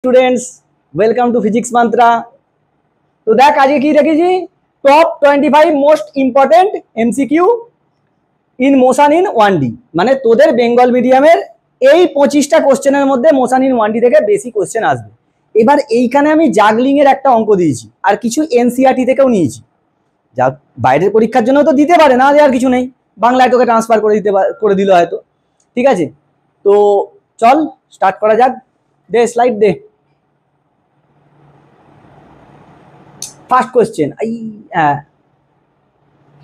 Students welcome to physics mantra. তো দেখ আজকে কি রেখেছি, top 25 most important MCQ in motion in 1D, মানে তোদের বেঙ্গল মিডিয়ামের এই 25টা কোশ্চেনের মধ্যে মোশন ইন 1D থেকে বেশি কোশ্চেন আসবে। এবার এইখানে আমি জাগলিং এর একটা অঙ্ক দিয়েছি আর কিছু এনসিইআরটি থেকেও নিয়েছি। যা বাইরের পরীক্ষার জন্য তো দিতে পারে, না দেওয়ার কিছু নেই, বাংলায় তোকে ট্রান্সফার করে দিল হয়তো। ঠিক আছে, তো চল স্টার্ট করা যাক। দে স্লাইড দে। ফার্স্ট কোশ্চেন, হ্যাঁ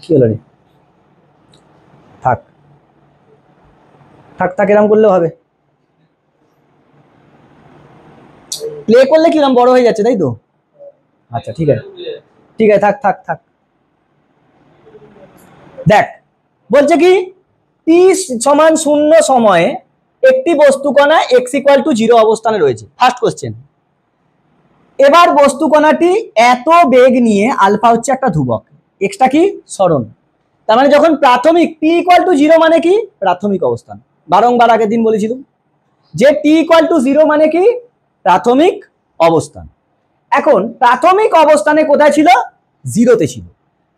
কি হলো রে, থাক থাক থাক, এরকম করলেও হবে। প্লে করলে কিরকম বড় হয়ে যাচ্ছে, তাই তো? আচ্ছা ঠিক আছে ঠিক আছে, থাক থাক থাক। দেখ বলছে কি, t সমান 0 সময়ে একটি বস্তুকণা x=0 অবস্থানে রয়েছে। First question. এবার বস্তুকণাটি এত বেগ নিয়ে, আলফা হচ্ছে একটা ধ্রুবক, এক্সটা কি সরণ, তার মানে যখন প্রাথমিক t=0 মানে কি প্রাথমিক অবস্থান, বারংবার আগের দিন বলেছিলাম যে t=0 মানে কি প্রাথমিক অবস্থান। এখন প্রাথমিক অবস্থানে কোথায় ছিল, 0তে ছিল।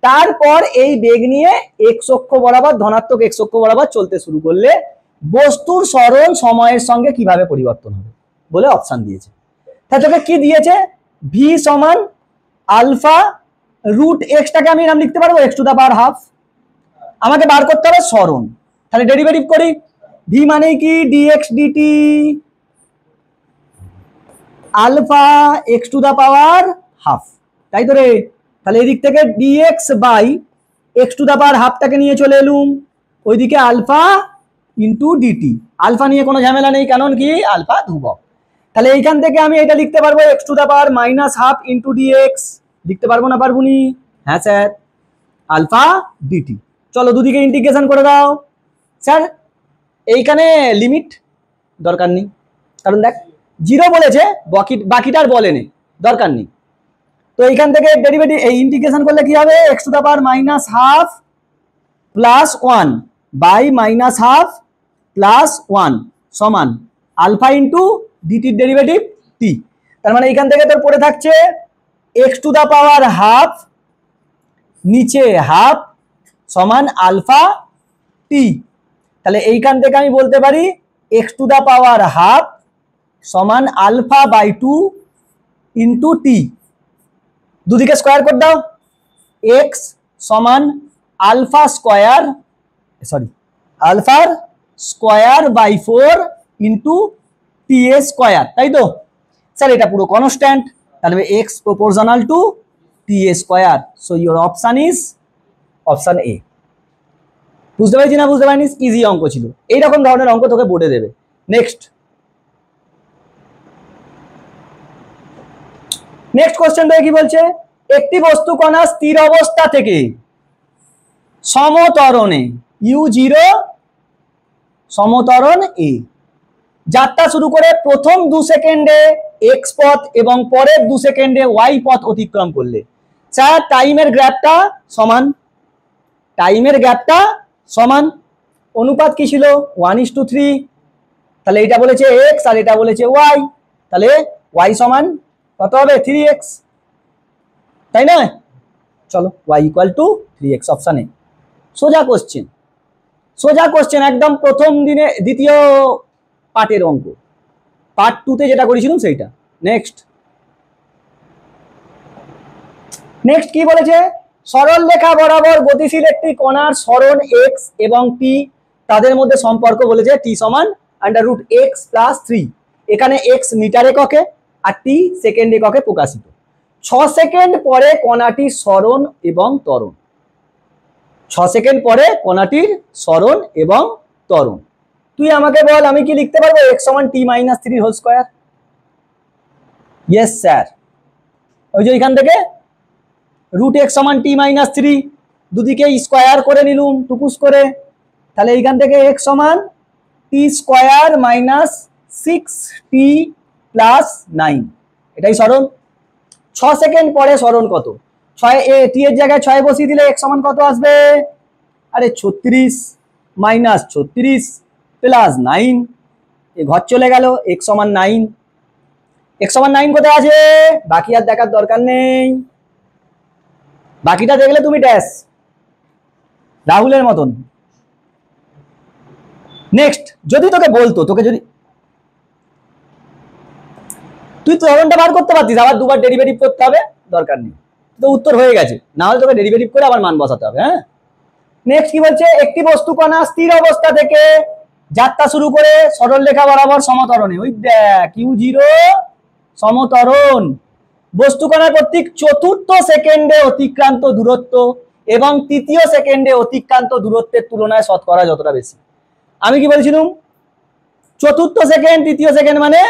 তারপর এই বেগ নিয়ে x অক্ষ বরাবর, ধনাত্মক x অক্ষ বরাবর চলতে শুরু করলে বস্তুর সরণ সময়ের সঙ্গে কিভাবে পরিবর্তন হবে বলে অপশন দিয়েছে। তাহলে তোকে কি দিয়েছে, v সমান আলফা রুট এক্সটাকে আমি নাম লিখতে পারবো x⁻²। আমাকে বার করতে হবে সরণ, তাহলে ডেরিভেটিভ করি। v মানে কি dx dt আলফা x⁻², তাই তো রে। তাহলে এদিক থেকে dx বাই x⁻²টাকে নিয়ে চলে এলুম, ওইদিকে আলফা ইন্টু ডিটি। আলফা নিয়ে কোনো ঝামেলা নেই, কারণ কি আলফা ধ্রুবক। তাহলে এইখান থেকে আমি এটা লিখতে পারবো x⁻−½ ইন্টু ডিএক্স। লিখতে পারবো না পারবো নি? হ্যাঁ স্যার, আলফা ডিটি। চলো দুদিকে ইন্টিগ্রেশন করে দাও। স্যার এইখানে লিমিট দরকার নেই, কারণ দেখ 0 বলেছে, বাকিটার বলেনি, দরকার নেই। তো এইখান থেকে ডেরিভেটিভ এই ইন্টিগ্রেশন করলে কি হবে, x⁻−½ প্লাস 1 বাই -½ প্লাস 1 সমান আলফা ইন্টু ডিটির ডেরিভেটিভ টি। তার মানে এইখান থেকে তোর পড়ে থাকছে x⁻½ নিচে হাফ সমান আলফা টি। তাহলে এইখান থেকে আমি বলতে পারি x⁻½ সমান আলফা বাই 2 ইন্টু টি। দুদিকে স্কোয়ার করে দাও, x সমান alpha square by 4 into T A square, তাই তো? স্যার এটা পুরো কনস্ট্যান্ট, তাহলে x proportional to T A square. So your option is option A. বুঝতে পারছি না বুঝতে পারিনি? ইজি অঙ্ক ছিল, এইরকম ধরনের অঙ্ক তোকে বোর্ডে দেবে। নেক্সট কোশ্চেন থেকে কি বলছে, একটি বস্তু কণা স্থির অবস্থা থেকে সমত্বরণে u0 সমত্বরণ এ যাত্রা শুরু করে প্রথম 2 সেকেন্ডে x পথ এবং পরের 2 সেকেন্ডে y পথ অতিক্রম করলে স্যার টাইমের গ্যাপটা সমান অনুপাত কি ছিল 1:3। তাহলে এটা বলেছে x আর এটা বলেছে y, তাহলে y সমান কত হবে 3x, তাই না? চলো y=3x, অপশন এ। সোজা কোশ্চেন একদম প্রথম দিনে দ্বিতীয় পার্টের অঙ্ক, পার্ট 2তে যেটা করেছিলাম সেইটা। নেক্সট কি বলেছে, সরল রেখা বরাবর গতিশীল একটি কণার সরণ x এবং t, তাদের মধ্যে সম্পর্ক বলেছে t সমান √x + 3। এখানে x মিটার এককে আর t সেকেন্ড এককে প্রকাশিত। 6 সেকেন্ড পরে কণাটির সরণ এবং ত্বরণ, 6 সেকেন্ড পরে কণাটির সরণ এবং ত্বরণ। তুই আমাকে বল আমি কি লিখতে পারবো, x সমান t-3²। ইয়েস স্যার, ওই যে এখান থেকে √x সমান t-3, দুদিকে স্কোয়ার করে নিলুম টুকুস করে, তাহলে এইখান থেকে x সমান t² - 6t + 9, এটাই সরণ। 6 সেকেন্ড পরে সরণ কত, 6 t এর জায়গায় 6 বসিয়ে দিলে x সমান কত আসবে, আরে 36 - 36 + 9, এ ঘর চলে গেল, x সমান 9। x সমান 9 কোথায় আছে? বাকি আর দেখার দরকার নেই, বাকিটা দেখলে তুমি ড্যাশ রাহুলের মতন। নেক্সট, যদি তোকে বলতো, তোকে যদি তুই তরণটা বার করতে পারতিস, আবার দুবার ডেরিভেটিভ করতে হবে, দরকার নেই, তো উত্তর হয়ে গেছে, না হলে তোকে ডেরিভেটিভ করে আবার মান বসাতে হবে। হ্যাঁ, নেক্সট কি বলছে, একটি বস্তু কণা স্থির অবস্থা থেকে যাত্রা শুরু করে সরল রেখা বরাবর সমতরণে, ওই দেখ Q0 সমতরণ, বস্তু কণা কর্তৃক চতুর্থ সেকেন্ডে অতিক্রান্ত দূরত্ব এবং তৃতীয় সেকেন্ডে অতিক্রান্ত দূরত্বের তুলনায় শতকরা যতটা বেশি। আমি কি বলছিলাম, চতুর্থ সেকেন্ড তৃতীয় সেকেন্ড মানে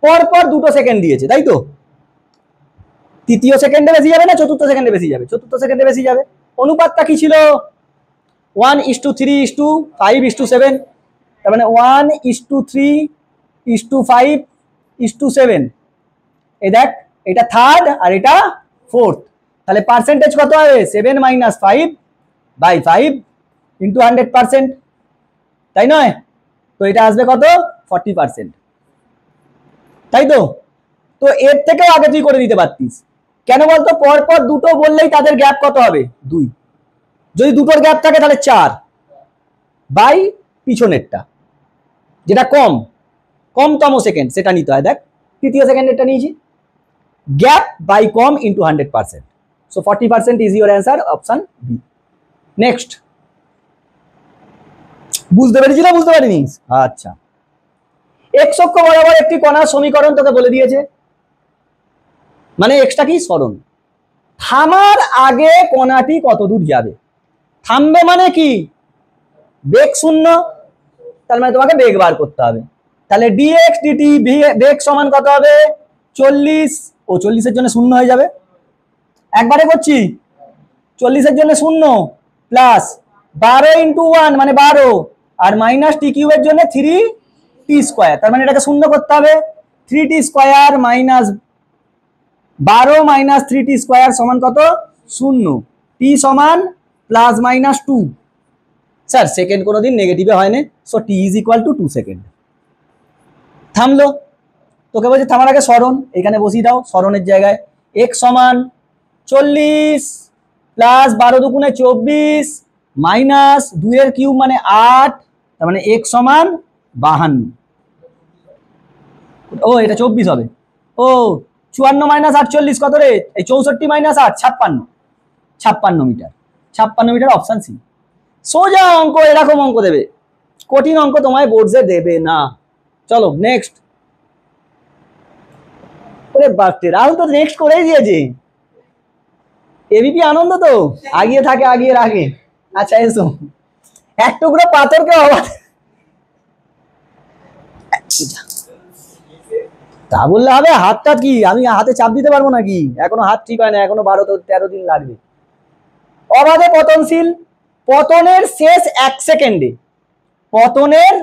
পরপর 2 সেকেন্ড দিয়েছে, তাই তো? তৃতীয় সেকেন্ডে বেশি যাবে না চতুর্থ সেকেন্ডে বেশি যাবে? চতুর্থ সেকেন্ডে বেশি যাবে। অনুপাতটা কি ছিল? 1:3:5:7, তার মানে 1:3:5:7। এই দেখ, এটা থার্ড আর এটা ফোর্থ, তাহলে পার্সেন্টেজ কত হবে? 7 - 5/5 ইন্টু 100%, তাই নয়? তো এটা আসবে কত? 40%, তাই তো? তো এর থেকেও আগে তুই করে দিতে পারতিস, কেন বলতো? পরপর 2 বললেই তাদের গ্যাপ কত হবে? 2। যদি 2টোর গ্যাপ থাকে তাহলে 4 বাই পিছনেরটা, যেটা কমতম সেকেন্ড সেটা নিতে হয়। দেখ, তৃতীয় সেকেন্ডেরটা নিয়েছি, গ্যাপ বাই কম into 100%, so 40% is your answer, option B. Next, বুঝতে পেরেছি না বুঝতে পারিনি? আচ্ছা, এক্স অক্ষ বরাবর একটি কণার সমীকরণ তোকে বলে দিয়েছে, মানে এক্সটা কি? সরণ। থামার আগে কণাটি কত দূর যাবে? থামবে মানে কি? বেগ শূন্য, তার মানে তোমাকে বেগ বার করতে হবে। তাহলে dx dt বেগ সমান কত হবে? 40, ও 40-এর জন্য শূন্য হয়ে যাবে, একবারে করছি, 40-এর জন্য শূন্য প্লাস 12 × 1 মানে 12, আর মাইনাস টি কিউবের জন্য 3t², তার মানে এটাকে শূন্য করতে হবে। 3t² মাইনাস 12 মাইনাস 3t² সমান কত? 0। t সমান প্লাস মাইনাস 2। স্যার সেকেন্ড কোনোদিন নেগেটিভে হয় না, so t is equal to 2 second. থামলো, তোকে বলছে থামার আগে সরণ, এখানে বসিয়ে দাও সরণের জায়গায়। x সমান 40 প্লাস 12 দুগুণে 24 মাইনাস 2 এর কিউব মানে 8, তার মানে x সমান 52। ও এটা 24 হবে। ও 54 মাইনাস 48 কত রে? এই 64 minus 8 56 metre. 56 metre, option C. সোজা অঙ্ক, এরকম অঙ্ক দেবে, কঠিন অঙ্ক তোমায় বোর্ডে দেবে না। চলো নেক্সট। ওরে বাপরে, রাহুল তো নেক্সট করেই দিয়েছে। এবিপি আনন্দ তো আগিয়ে থাকে, আগিয়ে রাখে। আচ্ছা এসো, এক টুকরো পাথরকে অবাধ, তা বললে হবে? হাতটা কি আমি হাতে চাপ দিতে পারবো নাকি? এখনো হাত ঠিক হয় না, এখনো 12-13 দিন লাগবে। অবাধে পতনশীল, পতনের শেষ 1 সেকেন্ডে, পতনের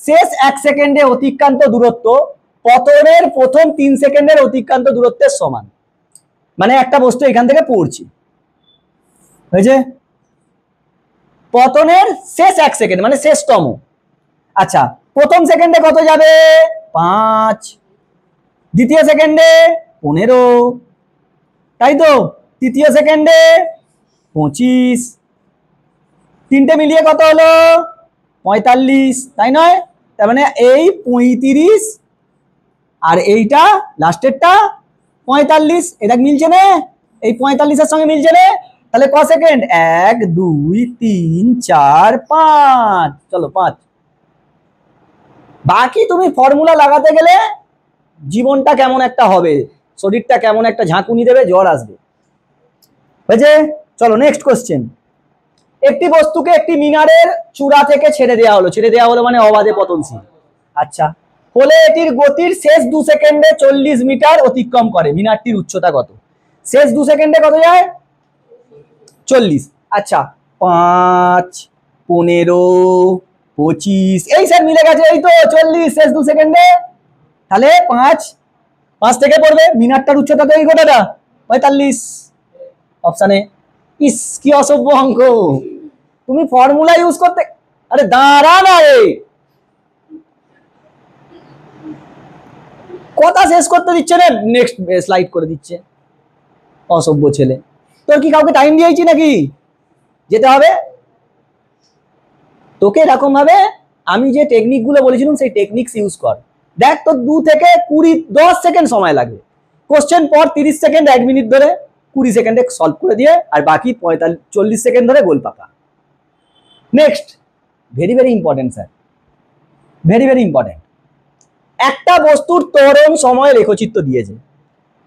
শেষ 1 সেকেন্ডে অতিক্রান্ত দূরত্ব পতনের প্রথম 3 সেকেন্ডের অতিক্রান্ত দূরত্বের সমান। মানে একটা বস্তু এখান থেকে পড়ছে, হয়েছে? পতনের শেষ 1 সেকেন্ড মানে শেষতম। আচ্ছা, প্রথম সেকেন্ডে কত যাবে? 5, দ্বিতীয় সেকেন্ডে 15, তাই তো? তৃতীয় সেকেন্ডে 25, তিনটে মিলিয়ে কত হলো? 45, তাই নয়? তার মানে এই 35 আর এইটা লাস্টেরটা 45, এটা মিলছে না? এই 45-এর সঙ্গে মিলছে না? তাহলে ক সেকেন্ড? 1 2 3 4 5, চলো 5। বাকি তুমি ফর্মুলা লাগাতে গেলে জীবনটা কেমন একটা হবে, শরীরটা কেমন একটা ঝাঁকুনি দেবে, জ্বর আসবে, হয়েছে? চলো নেক্সট কোশ্চেন। একটি বস্তুকে একটি মিনারের চূড়া থেকে ছেড়ে দেওয়া হলো, ছেড়ে দেওয়া হলো মানে অবাধে পতনশীল। আচ্ছা, হলে এটির গতির শেষ 2 সেকেন্ডে 40 মিটার অতিক্রম করে। মিনারটির উচ্চতা কত? শেষ 2 সেকেন্ডে কত যায়? 40। আচ্ছা, 5 15 25, এই স্যার মিলে গেছে, এই তো 40 শেষ 2 সেকেন্ডে। তাহলে 5 থেকে পড়বে, মিনারটার উচ্চতা তো এই গোটাটা 45, অপশানে। ইস কি অসভ্য অঙ্ক, তুমি ফর্মুলা ইউজ করতে, আরে দাঁড়া না রে, কথা শেষ করতে দিচ্ছে না, নেক্সট স্লাইড করে দিচ্ছে, অসভ্য ছেলে। তোর কি কাউকে টাইম দিয়েছি নাকি? যেতে হবে তোকে এরকম ভাবে। আমি যে টেকনিক গুলো বলেছিলাম সেই টেকনিক্স ইউজ কর। দেখ তোর 2 থেকে 10 সেকেন্ড সময় লাগবে। কোশ্চেন পর 30 সেকেন্ড 1 মিনিট ধরে 20 সেকেন্ডে সলভ করে দিয়ে, আর বাকি 40 সেকেন্ড ধরে গোল পাকা। Next, very very important sir, very very important. একটা বস্তুর ত্বরণ সময় লেখচিত্র দিয়েছে।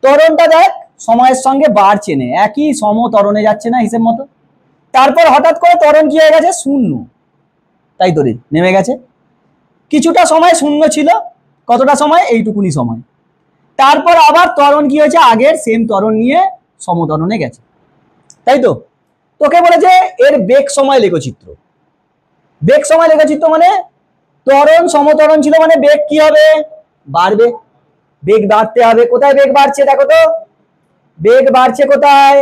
ত্বরণটা দেখ সময়ের সঙ্গে বাড়ছে না, একই সমত্বরণে যাচ্ছে না হিসেব মতো। তারপর হঠাৎ করে ত্বরণ কি হয়ে গেছে? শূন্য, তাই তো রে, নেমে গেছে। কিছুটা সময় শূন্য ছিল, কতটা সময়? এইটুকুনি সময়। তারপর আবার ত্বরণ কি হয়েছে? আগের সেম ত্বরণ নিয়ে সমত্বরণে গেছে, তাই তো। তোকে বলেছে এর বেগ সময় লেখচিত্র। বেগ সময় লেখচিত্র মানে ত্বরণ সমত্বরণ ছিল মানে বেগ কি হবে? বাড়বে। বেগ বাড়তে হবে। কোথায় বেগ বাড়ছে দেখো তো, বেগ বাড়ছে কোথায়?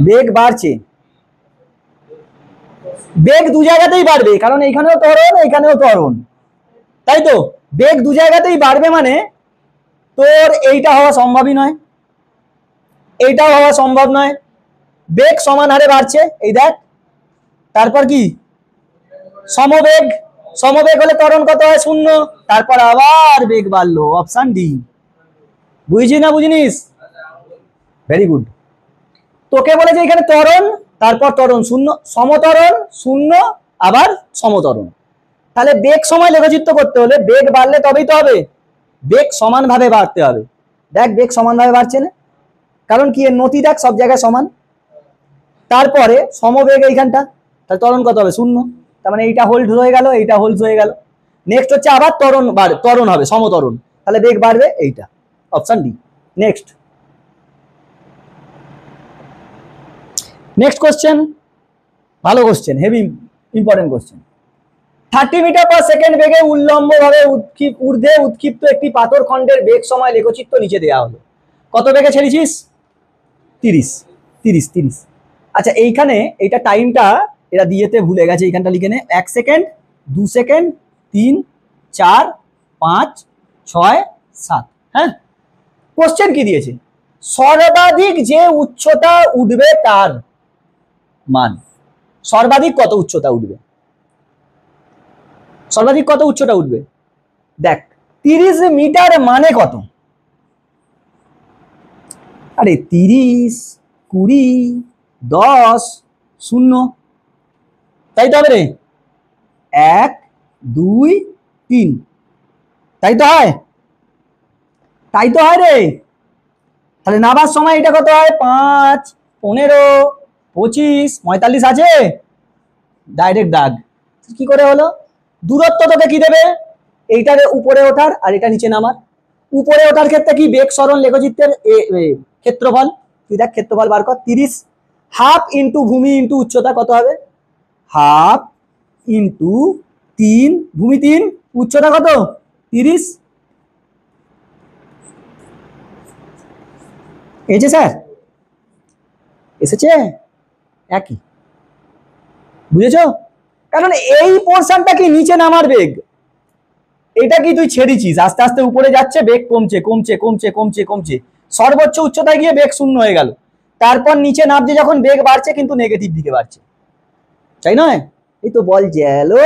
বেগ বাড়ছে, বেগ দু জায়গাতেই বাড়বে, কারণ এইখানেও ত্বরণ এইখানেও ত্বরণ, তাই তো। বেগ দু জায়গাতেই বাড়বে মানে তোর এইটা হওয়া সম্ভবই নয়, এইটাও হওয়া সম্ভব নয়। বেগ সমান হারে বাড়ছে, এই দেখ। তারপর কি? সমবেগ। সমবেগ হলে ত্বরণ কত হয়? শূন্য। তারপর আবার বেগ বাড়লো, অপশন ডি। বুঝছিস না বুঝিনিস? Very good. তোকে বলেছে এখানে ত্বরণ, তারপর ত্বরণ শূন্য, সমত্বরণ শূন্য, আবার সমত্বরণ। তাহলে বেগ সময় লেখচিত্র করতে হলে বেগ বাড়লে তবেই তো হবে। বেগ সমানভাবে বাড়তে হবে। দেখ বেগ সমানভাবে বাড়ছে না, কারণ কি এর নতি দেখ সব জায়গায় সমান। তারপরে সমবেগ এইখানটা, তাহলে ত্বরণ কত হবে? শূন্য। তার মানে এইটা হোল্ড হয়ে গেল, এইটা হোল্ড হয়ে গেল। নেক্সট হচ্ছে আবার ত্বরণ বাড়ে, ত্বরণ হবে সমত্বরণ, তাহলে বেগ বাড়বে, এইটা option D. Next, next question, ভালো question, heavy important question. 30 metre per second বেগে উল্লম্বভাবে ঊর্ধ্বে উৎক্ষিপ্ত একটি পাথর খণ্ডের বেগ সময় লেখচিত্র নিচে দেওয়া হলো। কত বেগে ছেড়েছিস? 30 30 30। আচ্ছা এইখানে এইটা টাইমটা এরা দিয়েতে ভুলে গেছে, এইখানটা লিখে নে। 1 সেকেন্ড, 2 সেকেন্ড, 3, 4, 5, 6, 7। হ্যাঁ, কোশ্চেন কি দিয়েছে? সর্বাধিক যে উচ্চতা উঠবে তার মান। সর্বাধিক কত উচ্চতা উঠবে? সর্বাধিক কত উচ্চতা উঠবে? দেখ 30 মিটার মানে কত? আরে 30, 20, 10, 0, তাই তো হবে রে। 1, 2, 3, তাই তো হয়, তাই তো হয় রে। তাহলে নামার সময় এটা কত হয়? 5, 15, 25, 45 আছে, ডাইরেক্ট দাগ। কি করে হলো? দূরত্ব তোকে কি দেবে? এইটার উপরে ওঠার আর এটা নিচে নামার। উপরে ওঠার ক্ষেত্রে কি? বেগ সরণ লেখচিত্রের ক্ষেত্রফল। তুই দেখ ক্ষেত্রফল বার কর। 30 হাফ ইন্টু ভূমি ইন্টু উচ্চতা কত হবে? হাফ ইন্টু 3, ভূমি 3, উচ্চতা কত? 30। এসেছে স্যার? এসেছে? একই, বুঝেছো? কারণ এই পোর্শনটা কি নিচে নামার বেগ, এটা কি তুই ছেড়েছিস, আস্তে আস্তে উপরে যাচ্ছে, বেগ কমছে কমছে কমছে কমছে কমছে, সর্বোচ্চ উচ্চতায় গিয়ে বেগ শূন্য হয়ে গেল। তারপর নিচে নামছে যখন বেগ বাড়ছে কিন্তু নেগেটিভ দিকে বাড়ছে, তাই নয়? এই তো বল গেলো,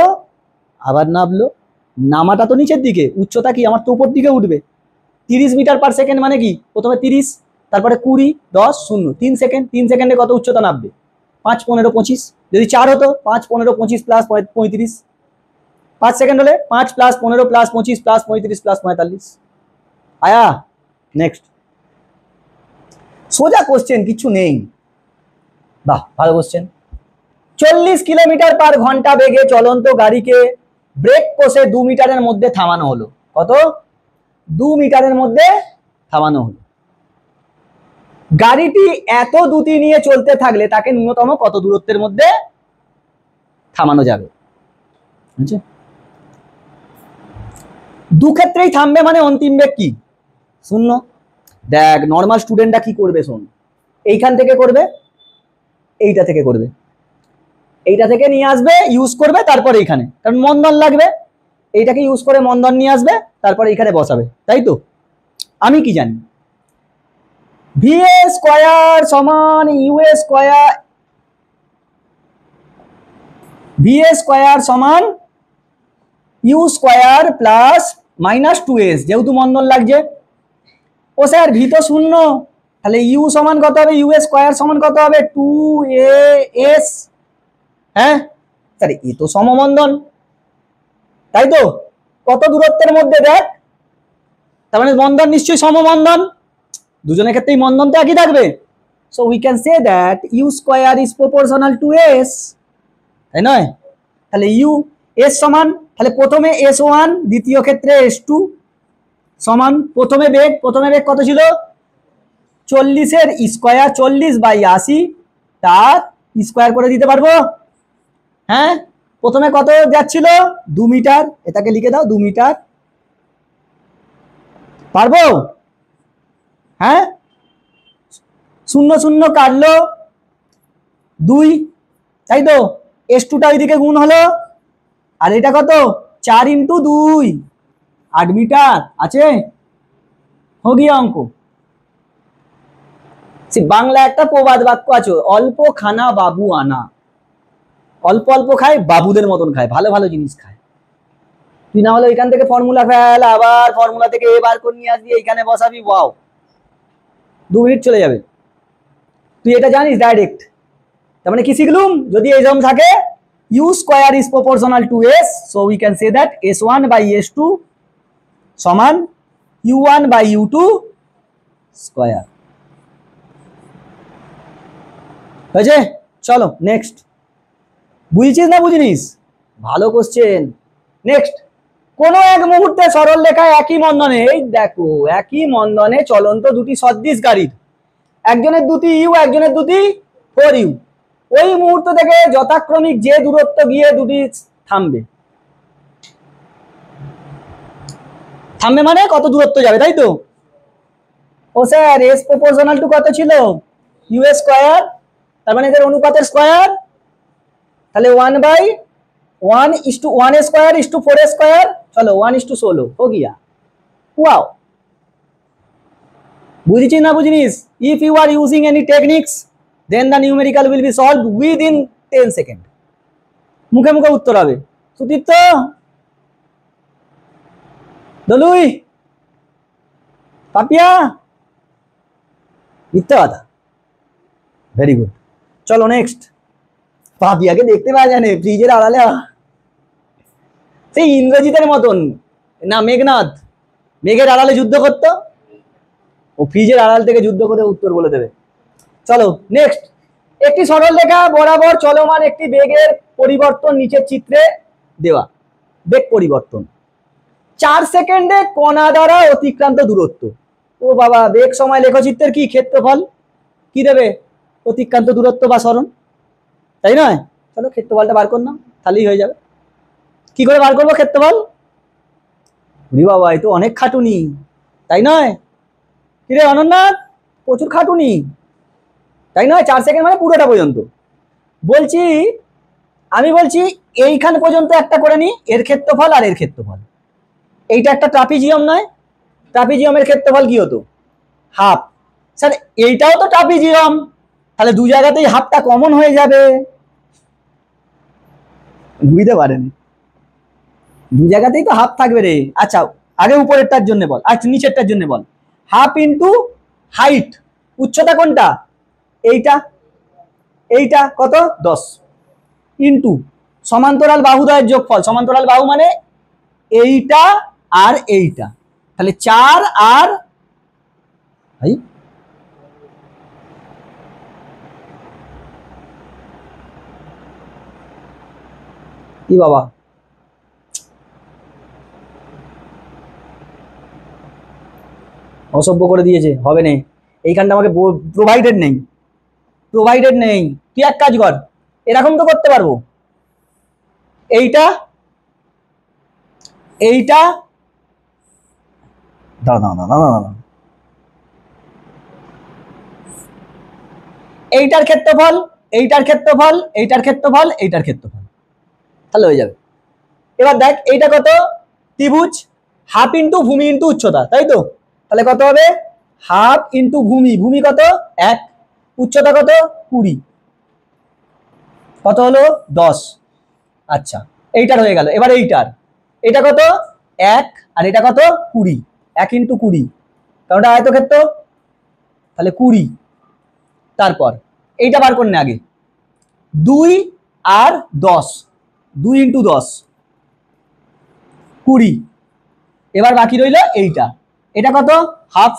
আবার নামলো, নামাটা তো নিচের দিকে, উচ্চতা কি আমার তো উপর দিকে উঠবে। 30 মিটার পার সেকেন্ড মানে কি? প্রথমে 30, তারপরে 20, 10, 0, 3 সেকেন্ড। 3 সেকেন্ডে কত উচ্চতা নামবে? 5, 15, 25। যদি 4 হতো 5, 15, 25 প্লাস 35। 5 সেকেন্ড হলে 5 প্লাস 15 প্লাস 25 প্লাস 35 প্লাস 45। আয়া নেক্সট। সোজা কোশ্চেন, কিছু নেই। বাহ, ভালো কোশ্চেন। 40 কিলোমিটার পার ঘন্টা বেগে চলন্ত গাড়িকে ব্রেক কষে 2 মিটারের মধ্যে থামানো হলো। কত? 2 মিটারের মধ্যে থামানো হলো। গাড়িটি এত দ্রুতি নিয়ে চলতে থাকলে তাকে ন্যূনতম কত দূরত্বের মধ্যে থামানো যাবে? বুঝছো? দু ক্ষেত্রেই থামবে মানে অন্তিম বেগ কি? 0। দেখ নর্মাল স্টুডেন্টরা কি করবে শোন, এইখান থেকে করবে, এইটা থেকে করবে, এইটা থেকে নিয়ে আসবে, ইউজ করবে, তারপর এইখানে, কারণ মন্দন লাগবে। এইটাকে ইউজ করে মন্দন নিয়ে আসবে, তারপরে এখানে বসাবে, তাই তো? আমি কি জানি, VA স্কয়ার সমান UA স্কয়ার, VA স্কয়ার সমান U স্কয়ার প্লাস -2S, যেহেতু মন্দন লাগছে। ও স্যার ভি তো শূন্য, তাহলে ইউ সমান কত হবে, ইউ স্কয়ার সমান কত হবে 2AS। হ্যাঁ স্যার এ তো সমমন্দন, তাই তো? কত দূরত্বের মধ্যে দেখ, তার মানে মন্দন নিশ্চয়ই সমমন্দন, দুজনের ক্ষেত্রেই মন্দন তো একই থাকবে। So we can say that U square is proportional to S, তাই নয়? তাহলে ইউ এস সমান, তাহলে প্রথমে S1, দ্বিতীয় ক্ষেত্রে S2 সমান, প্রথমে বেগ কত ছিল 40-এর স্কয়ার, 40/80 তার স্কয়ার করে দিতে পারবো। হ্যাঁ প্রথমে কত যাচ্ছিল 2 মিটার, এটাকে লিখে দাও 2 মিটার, পারবো? হ্যাঁ 0 0 কাটলো 2, তাই তো? S2টা ওইদিকে গুণ হলো, আর এটা কত 4 × 2 8 মিটার আছে, हो गया অঙ্ক। বাংলা একটা প্রবাদ বাক্য আছে, অল্প খানা বাবু আনা, অল্প অল্প খায় বাবুদের মতন খায়, ভালো ভালো জিনিস খায়। তুই না হলে এখান থেকে ফর্মুলা ফেল, আবার ফর্মুলা থেকে এবার করে নিয়ে আসবি, এইখানে বসাবি, ওয়াও 2 মিনিট চলে যাবে। তুই এটা জানিস ডাইরেক্ট, তার মানে কি শিখলুম, যদি এইরকম থাকে U square is proportional to S, so we can say that S1/S2 সমান U1/U2 স্কয়ার। হয়েছে? চলো নেক্সট। বুঝেছিস না বুঝিনিস? ভালো কোশ্চেন। নেক্সট, কোন এক মুহূর্তে সরল রেখায় একই মন্দনে, এই দেখো একই মন্দনে চলন্ত দুটি সদৃশ গাড়ির, একজনের দুটি ইউ একজনের দুটি 4U, ওই মুহূর্ত থেকে যথাক্রমিক যে দূরত্ব গিয়ে দুটি থামবে। থামবে মানে কত দূরত্ব যাবে, তাই তো? ও স্যার এস প্রপোর্শনাল টু কত ছিল, ইউ স্কয়ার, তার মানে এদের অনুপাতের স্কয়ার, তাহলে 1/1 স্কয়ার 4 স্কয়ার, চলো 1:16 हो गया। वाओ, বুঝেছিস না বুঝিনিস? If you are using any techniques then the numerical will be solved within 10 second. মুখে মুখে উত্তর হবে। সুদীপ্ত, দলুই, পাপিয়া, মিথ্যা কথা। ভেরি গুড, চলো নেক্সট। পাপিয়াকে দেখতে পাওয়া যায় না, ফ্রিজের আড়ালে, সেই ইন্দ্রজিতের মতন না, মেঘনাথ মেঘের আড়ালে যুদ্ধ করতো, ও ফ্রিজের আড়াল থেকে যুদ্ধ করে উত্তর বলে দেবে। চলো নেক্সট, একটি সরল রেখা বরাবর চলমান একটি বেগের পরিবর্তন নিচের চিত্রে দেওয়া, বেগ পরিবর্তন 4 সেকেন্ডে কণা দ্বারা অতিক্রান্ত দূরত্ব। ও বাবা, বেগ সময় লেখচিত্রের কি ক্ষেত্রফল কি দেবে, অতিক্রান্ত দূরত্ব বা সরণ, তাই নয়? চলো ক্ষেত্রফলটা বার কর না, তাহলেই হয়ে যাবে। কি করে বার করবো ক্ষেত্রফল? বাবা এই তো অনেক খাটুনি, তাই নয়? কিরে অনন্যাথ, প্রচুর খাটুনি, তাই নয়? 4 সেকেন্ড মানে পুরোটা পর্যন্ত। বলছি, আমি বলছি এইখান পর্যন্ত একটা করে নি, এর ক্ষেত্রফল আর এর ক্ষেত্রফল। এইটা একটা ট্রাপিজিয়াম নয়? ট্রাপিজিয়ামের ক্ষেত্রফল কি হতো, হাফ। স্যার এইটাও তো ট্রাপিজিয়াম, তাহলে দু জায়গাতেই হাফটা কমন হয়ে যাবে। বুঝতে পারেনি, দু জায়গাতেই তো হাফ থাকবে রে। আচ্ছা আগে উপরেরটার জন্য বল, আচ্ছা নিচেরটার জন্য বল। হাফ ইন্টু হাইট, উচ্চতা কোনটা, এইটা, এইটা কত 10, ইন্টু সমান্তরাল বাহুদ্বয়ের যোগফল, সমান্তরাল বাহু মানে এইটা আর এইটা, তাহলে 4 আর ভাই কি বাবা, অসভ্য করে দিয়েছে, হবে না এইখানটা, আমাকে প্রোভাইডেড নেই, প্রোভাইডেড নেই। তুই এক কাজ কর, এরকম তো করতে পারবো, এইটা এইটা দাঁড়া দাঁড়া দাঁড়া দাঁড়া, এইটার ক্ষেত্রফল, এইটার ক্ষেত্রফল, এইটার ক্ষেত্রফল, এইটার ক্ষেত্রফল, তাহলে হয়ে যাবে। এবার দেখ এইটা কত ত্রিভুজ হাফ ইন্টু ভূমি ইন্টু উচ্চতা, তাই তো? তাহলে কত হবে? হাফ ইন্টু ভূমি, ভূমি কত? 1, উচ্চতা কত? 20, কত হলো? 10। আচ্ছা, এইটার হয়ে গেল। এবার এইটার, এটা কত? 1 আর এটা কত? 20, 1 ইন্টু 20, কারণ এটা আয়তক্ষেত্র, তাহলে 20। তারপর এইটা বার করুন আগে, 2 আর 10, 2 ইন্টু 10, 20। এবার বাকি রইল এইটা, এটা কত? হাফ,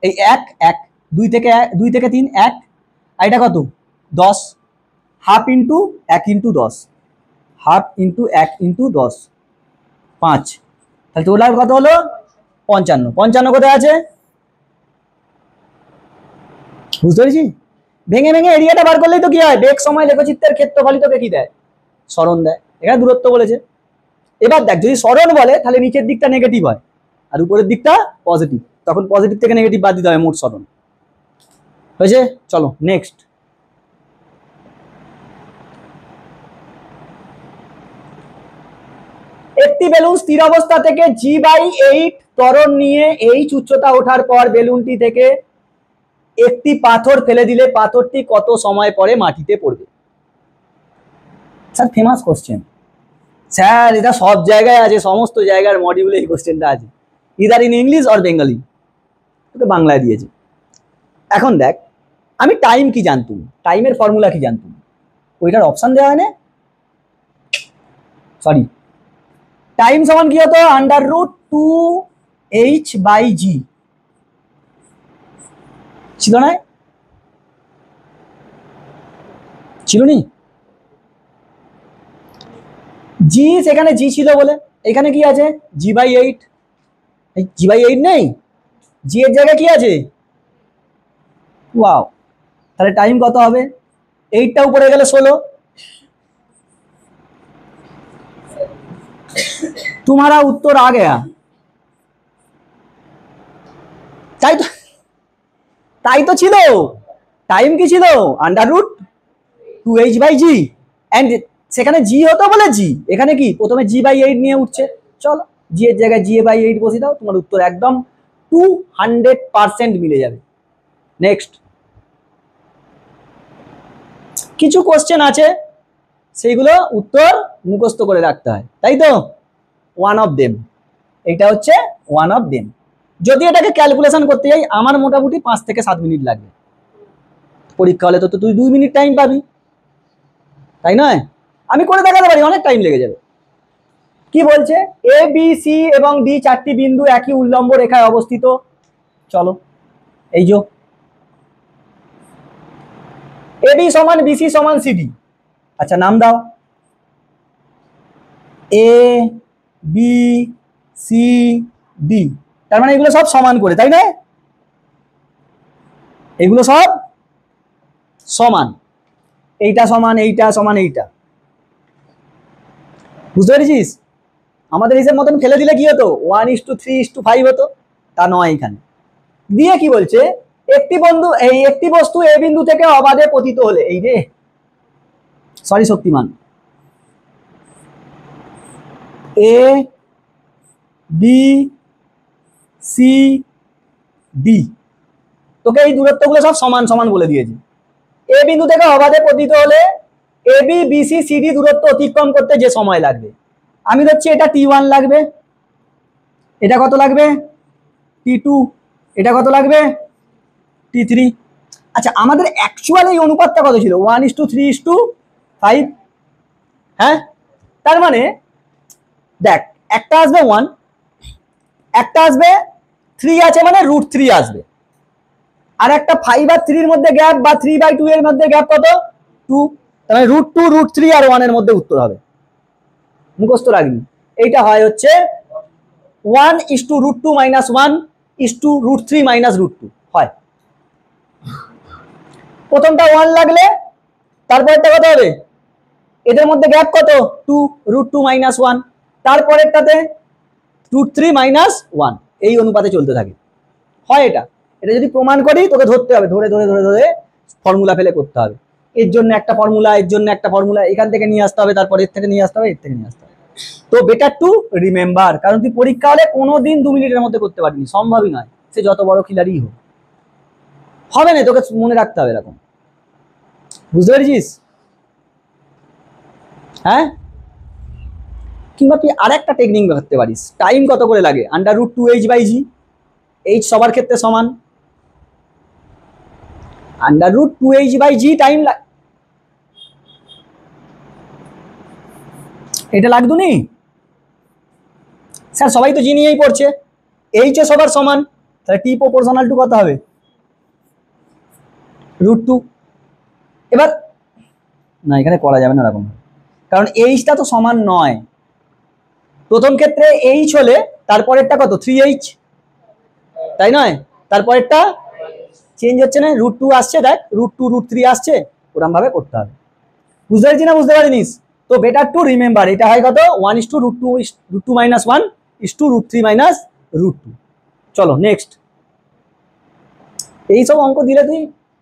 এই 1 1, 2 থেকে 3 1, আর এটা কত? 10, half into 1 into 10, half into 1 into 10, 5। তাহলে টোটাল কত হলো? 55। 55 কোথায় আছে? বুঝতে পেরেছি? ভেঙে ভেঙে এরিয়াটা বার করলেই তো কি হয়, বেগ সময় লেখচিত্রের ক্ষেত্রফলই তোকে কি দেয়? সরণ দেয়। এখানে দূরত্ব বলেছে। এবার দেখ, যদি সরণ বলে তাহলে নিচের দিকটা নেগেটিভ হয় আর উপরের দিকটা পজিটিভ, তখন পজিটিভ থেকে নেগেটিভ বাদ দিতে হবে মোট সরণ। হয়েছে? চলো নেক্সট। একটি বেলুন স্থির অবস্থা থেকে g/8 ত্বরণ নিয়ে h উচ্চতা ওঠার পর বেলুনটি থেকে একটি পাথর ফেলে দিলে পাথরটি কত সময় পরে মাটিতে পড়বে? স্যার ফেমাস কোশ্চেন স্যার, এটা সব জায়গায় আছে, সমস্ত জায়গার মডিউলে এই কোশ্চেনটা আছে, either in English or Bengali, তোকে বাংলায় দিয়েছে। এখন দেখ, আমি টাইম কি জানতুম, টাইমের ফর্মুলা কি জানতুম, ওইটার অপশন দেওয়া হয় না, সরি, টাইম সমান কি হতো? √2h/g ছিল না? ছিল নি? জি, সেখানে জি ছিল বলে এখানে কি আছে? g/8, g/8 নেই, জি এর জায়গায় কি আছে? ওয়াও, তাহলে টাইম কত হবে? 8টা উপরে গেলে 16। तुम्हारा उत्तर आ गया, তাই তো ছিল। টাইম কি ছিল? √2h/g, এন্ড সেখানে জি হতো বলে জি, এখানে কি প্রথমে g/8 নিয়ে উঠছে। চলো জি এর জায়গায় g/8 বসিয়ে দাও, তোমার উত্তর একদম 200% মিলে যাবে। নেক্সট। কিছু কোশ্চেন আছে সেইগুলো উত্তর মুখস্থ করে রাখতে হয়, তাই তো? ওয়ান অফ দেম, এটা হচ্ছে ওয়ান অফ দেম। যদি এটাকে ক্যালকুলেশন করতে যাই আমার মোটামুটি 5 থেকে 7 মিনিট লাগবে, পরীক্ষা হলে তো তুই 2 মিনিট টাইম পাবি, তাই নয়? আমি করে দেখাতে পারি, অনেক টাইম লেগে যাবে। কি বলছে? এ বি সি এবং ডি চারটি বিন্দু একই উল্লম্ব রেখায় অবস্থিত। চলো এই যে এ বি সমান বিসি সমান সিডি, আচ্ছা নাম দাও, এ বি সি ডি, তার মানে এগুলো সব সমান করে, তাই না? এগুলো সব সমান, এইটা সমান, এইটা সমান, এইটা, বুঝতে পেরেছিস? আমাদের হিসেব মতন ফেলে দিলে কি হতো? 1:3:5 হতো, তা নয়। এখানে দিয়ে কি বলছে? একটি বস্তু এ বিন্দু থেকে অবাধে পতিত হলে, এই যে সরি শক্তিমান, এ বি সি ডি, তোকে এই দূরত্বগুলো সব সমান সমান বলে দিয়েছে। এ বিন্দু থেকে অবাধে পতিত হলে A B B C C D দূরত্ব অতিক্রম করতে যে সময় লাগবে, আমি ধরছি এটা t1 লাগবে, এটা কত লাগবে? t2, এটা কত লাগবে? t3। আচ্ছা, আমাদের অ্যাকচুয়াল এই অনুপাতটা কত ছিল? 1:3:5। হ্যাঁ, তার মানে দেখ, একটা আসবে 1, একটা আসবে 3 আছে মানে √3 আসবে, আর একটা 5 আর 3 এর মধ্যে গ্যাপ বা 3/2 এর মধ্যে গ্যাপ কত? 2, তাহলে √2 √3 আর 1 এর মধ্যে উত্তর হবে। মুখস্থ রাখবি, এইটা হয় হচ্ছে 1:√2 - 1:√3 - √2 হয়। প্রথমটা 1 লাগলে তারপরেরটা কত হবে? এদের মধ্যে গ্যাপ কত? 2, √2 - 1, তারপরেরটাতে √3 - 1, এই অনুপাতে চলতে থাকে, হয় এটা। এটা যদি প্রমাণ করি তোকে ধরতে হবে, ধরে ধরে ধরে ধরে ফর্মুলা ফেলে করতে হবে, এর জন্য একটা ফর্মুলা, এর জন্য একটা ফর্মুলা, এখান থেকে নিয়ে আসতে হবে, তারপর এর থেকে নিয়ে আসতে হবে, এর থেকে নিয়ে আসতে হবে। তো বেটার টু রিমেম্বার, কারণ তুই পরীক্ষা হলে কোনোদিন 2 মিনিটের মধ্যে করতে পারবি, সম্ভবই নয়, সে যত বড় খিলাড়ি হোক, হবে না, তোকে মনে রাখতে হবে এরকম, বুঝতে পেরেছিস? হ্যাঁ, কিংবা তুই আর একটা টেকনিক করতে পারিস, টাইম কত করে লাগে, √2h/g, h সবার ক্ষেত্রে সমান, √2h/g টাইম, এটা লাগতো নি স্যার, সবাই তো জি নিয়েই পড়ছে, এইচ ও সবার সমান, তাহলে টি প্রপোর্শনাল টু কত হবে, √2। এবার না, এখানে করা যাবে না এরকম, কারণ এইচটা তো সমান নয়, প্রথম ক্ষেত্রে এইচ হলে তারপরেরটা কত 3h, তাই নয়, তারপরেরটা চেঞ্জ হচ্ছে না, √2 আসছে, দেখ √2 √3 আসছে, ওরকম ভাবে করতে হবে, বুঝতে পারছি না, বুঝতে পারিনিস? তো বেটার টু রিমেম্বার, এটা হয় কত 1:√2 √2 - 1 √3 - √2। চলো নেক্সট, এইসব অঙ্ক দিলে তুই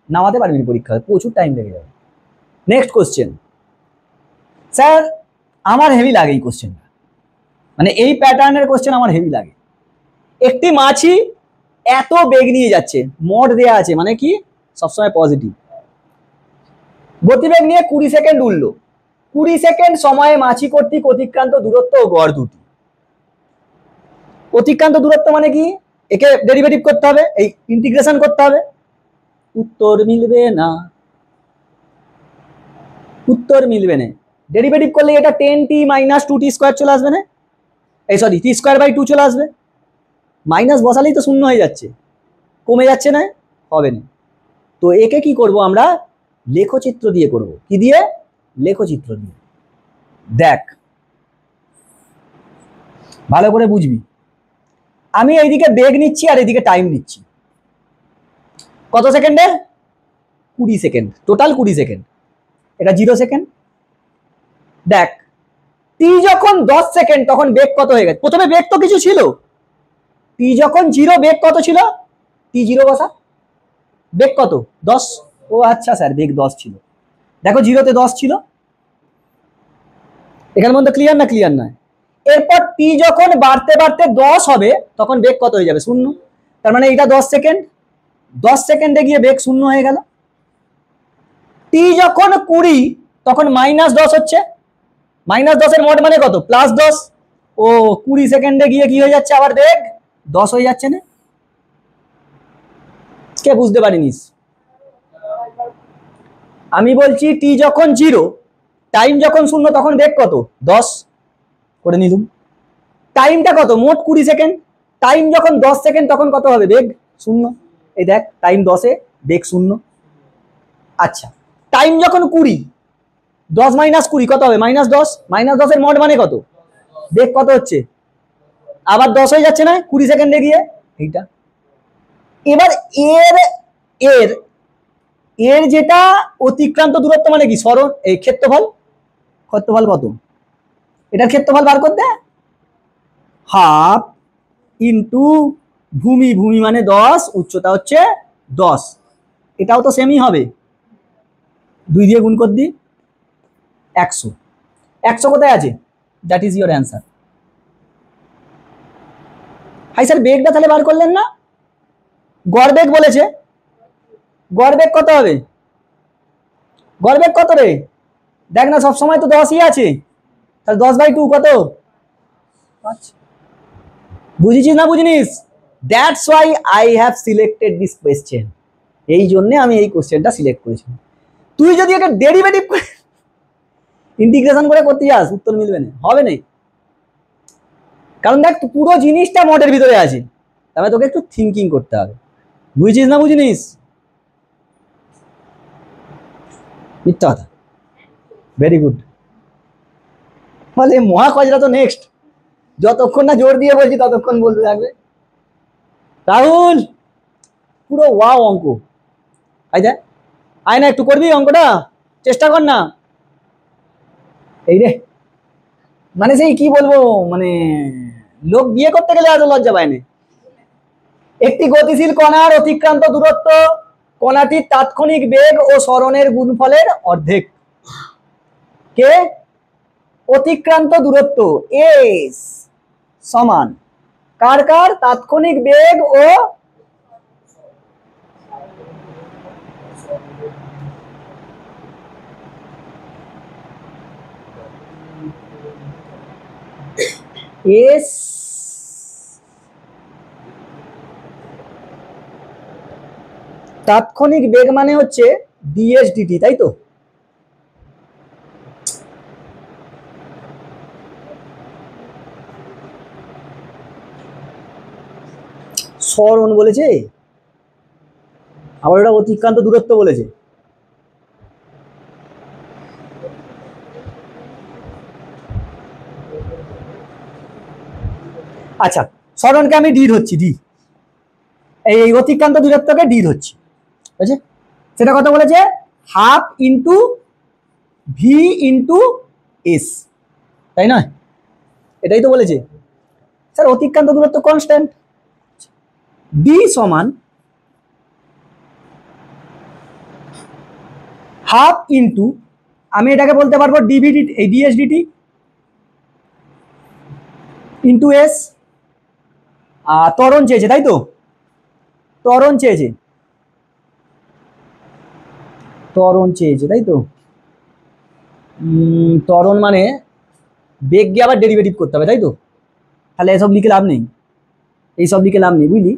নামাতে পারবি পরীক্ষায়, প্রচুর টাইম লেগে যাবে। নেক্সট কোশ্চেন, স্যার আমার হেভি লাগে এই কোশ্চেনটা, মানে এই প্যাটার্নের কোশ্চেন আমার হেভি লাগে। একটি মাছি এত বেগ নিয়ে যাচ্ছে, মড দেয়া আছে, মানে কি সবসময় পজিটিভ, গতিবেগ নিয়ে 20 সেকেন্ড উঠলো, 20 সেকেন্ড সময়ে মাছি কর্তৃক অতিক্রান্ত দূরত্ব ও গড় দুটি। অতিক্রান্ত দূরত্ব মানে কি, একে ডেরিভেটিভ করতে হবে, এই ইন্টিগ্রেশন করতে হবে, উত্তর মিলবে না, উত্তর মিলবে না, ডেরিভেটিভ করলে এটা 10t - 2t² চলে আসবে না, এই সরি t²/2 চলে আসবে, মাইনাস বসালেই তো শূন্য হয়ে যাচ্ছে, কমে যাচ্ছে না, হবে না। তো একে কি করব আমরা, লেখচিত্র দিয়ে করব, কি দিয়ে, লেখচিত্র দিয়ে। দেখ ভালো করে বুঝবি, আমি এইদিকে বেগ নিচ্ছি আর এইদিকে টাইম নিচ্ছি, কত সেকেন্ডে, 20 সেকেন্ড, টোটাল 20 সেকেন্ড, এটা 0 সেকেন্ড। দেখ টি যখন 10 সেকেন্ড তখন বেগ কত হয়ে গেছে, প্রথমে বেগ তো কিছু ছিল, টি যখন 0 বেগ কত ছিল, t0 বসা, বেগ কত 10, ও আচ্ছা স্যার বেগ 10 ছিল, দেখো 0-তে 10 ছিল, এখানের মধ্যে ক্লিয়ার না, ক্লিয়ার নয়? এরপর টি যখন বাড়তে বাড়তে 10 হবে তখন বেগ কত হয়ে যাবে, 0, তার মানে এটা 10 সেকেন্ড, 10 সেকেন্ডে গিয়ে বেগ 0 হয়ে গেল। টি যখন 20 তখন -10 হচ্ছে, -10 মড মানে কত, +10, ও 20 সেকেন্ডে গিয়ে কি হয়ে যাচ্ছে, আবার বেগ 10 হয়ে যাচ্ছে না, কে বুঝতে পারিনিস? আমি বলছি টি যখন 0, টাইম যখন 0 তখন বেগ কত, 10 করে নিলুম, টাইমটা কত, মোট 20 সেকেন্ড, টাইম যখন 10 সেকেন্ড তখন কত হবে, বেগ 0, এই দেখ টাইম 10-এ বেগ 0। আচ্ছা টাইম যখন 20, 10 - 20 কত হবে, -10, -10 মড মানে কত, বেগ কত হচ্ছে, আবার 10 হয়ে যাচ্ছে না 20 সেকেন্ডে গিয়ে, এইটা। এবার এর এর এর যেটা অতিক্রান্ত দূরত্ব মানে কি, সরণ, এই ক্ষেত্রফল, ক্ষেত্রফল কত, এটার ক্ষেত্রফল বার করতে, হাফ ইন্টু ভূমি, ভূমি মানে 10, উচ্চতা হচ্ছে 10, এটাও তো সেমই হবে, 2 দিয়ে গুণ করে দিই, 100, 100 কোথায় আছে, that is your answer. Hi sir বেগটা তাহলে বার করলেন না, গড় বেগ বলেছে, গড় বেগ কত হবে, গড় বেগ কত রে, দেখ না সব সময় তো 10ই আছে, তাহলে 10/2 কত, 5, বুঝেছিস না বুঝিনিস? That's why I have selected this question, এই জন্য আমি এই কোশ্চেনটা সিলেক্ট করেছি। তুই যদি এটা ডেরিভেটিভ করে ইন্টিগ্রেশন করে করতে যাস, উত্তর মিলবে না, হবে না, কারণ দেখ পুরো জিনিসটা মডের ভিতরে আছে, তবে তোকে একটু থিঙ্কিং করতে হবে, বুঝেছিস না বুঝিনিস? মিথ্যা কথা, ভেরি গুড, বলে মহাকজরা তো নেক্সট, যতক্ষণ না জোর দিয়ে বলছি ততক্ষণ বলতে থাকবে। রাহুল পুরো ওয়াও অঙ্ক, আয় আয় না একটু করবি অঙ্কটা, চেষ্টা কর না, এই রে মানে সেই কি বলবো, মানে লোক বিয়ে করতে গেলে এত লজ্জা পায় না। একটি গতিশীল কণার অতিক্রান্ত দূরত্ব কণাটির তাৎক্ষণিক বেগ ও সরণের গুণফলের অর্ধেক, কে অতিক্রান্ত দূরত্ব এস সমান কার কার তাৎক্ষণিক বেগ ও এস তাৎক্ষণিক বেগ মানে হচ্ছে ডিএস ডিটি, তাই তো? সরণ বলেছে, আবার ওটা অতিক্রান্ত দূরত্ব বলেছে। আচ্ছা, সরণকে আমি ডি ধরছি, ডি, এই অতিক্রান্ত দূরত্বকে ডি ধরছি, বুঝছে? সেটা কত বলেছে? Half into V into S, তাই নয়? এটাই তো বলেছে স্যার, অতিক্রান্ত দূরত্ব কনস্ট্যান্ট। ডি সমান হাফ ইন্টু, আমি এটাকে বলতে পারবো ডিভিডি, এই ডিএস ডিটি ইন্টু এস। ত্বরণ চেয়েছে, তাই তো? ত্বরণ চেয়েছে, ত্বরণ চেয়েছে, তাই তো? ত্বরণ মানে বেগকে আবার ডেরিভেটিভ করতে হবে, তাই তো? তাহলে এসব লিখে লাভ নেই, এইসব লিখে লাভ নেই, বুঝলি?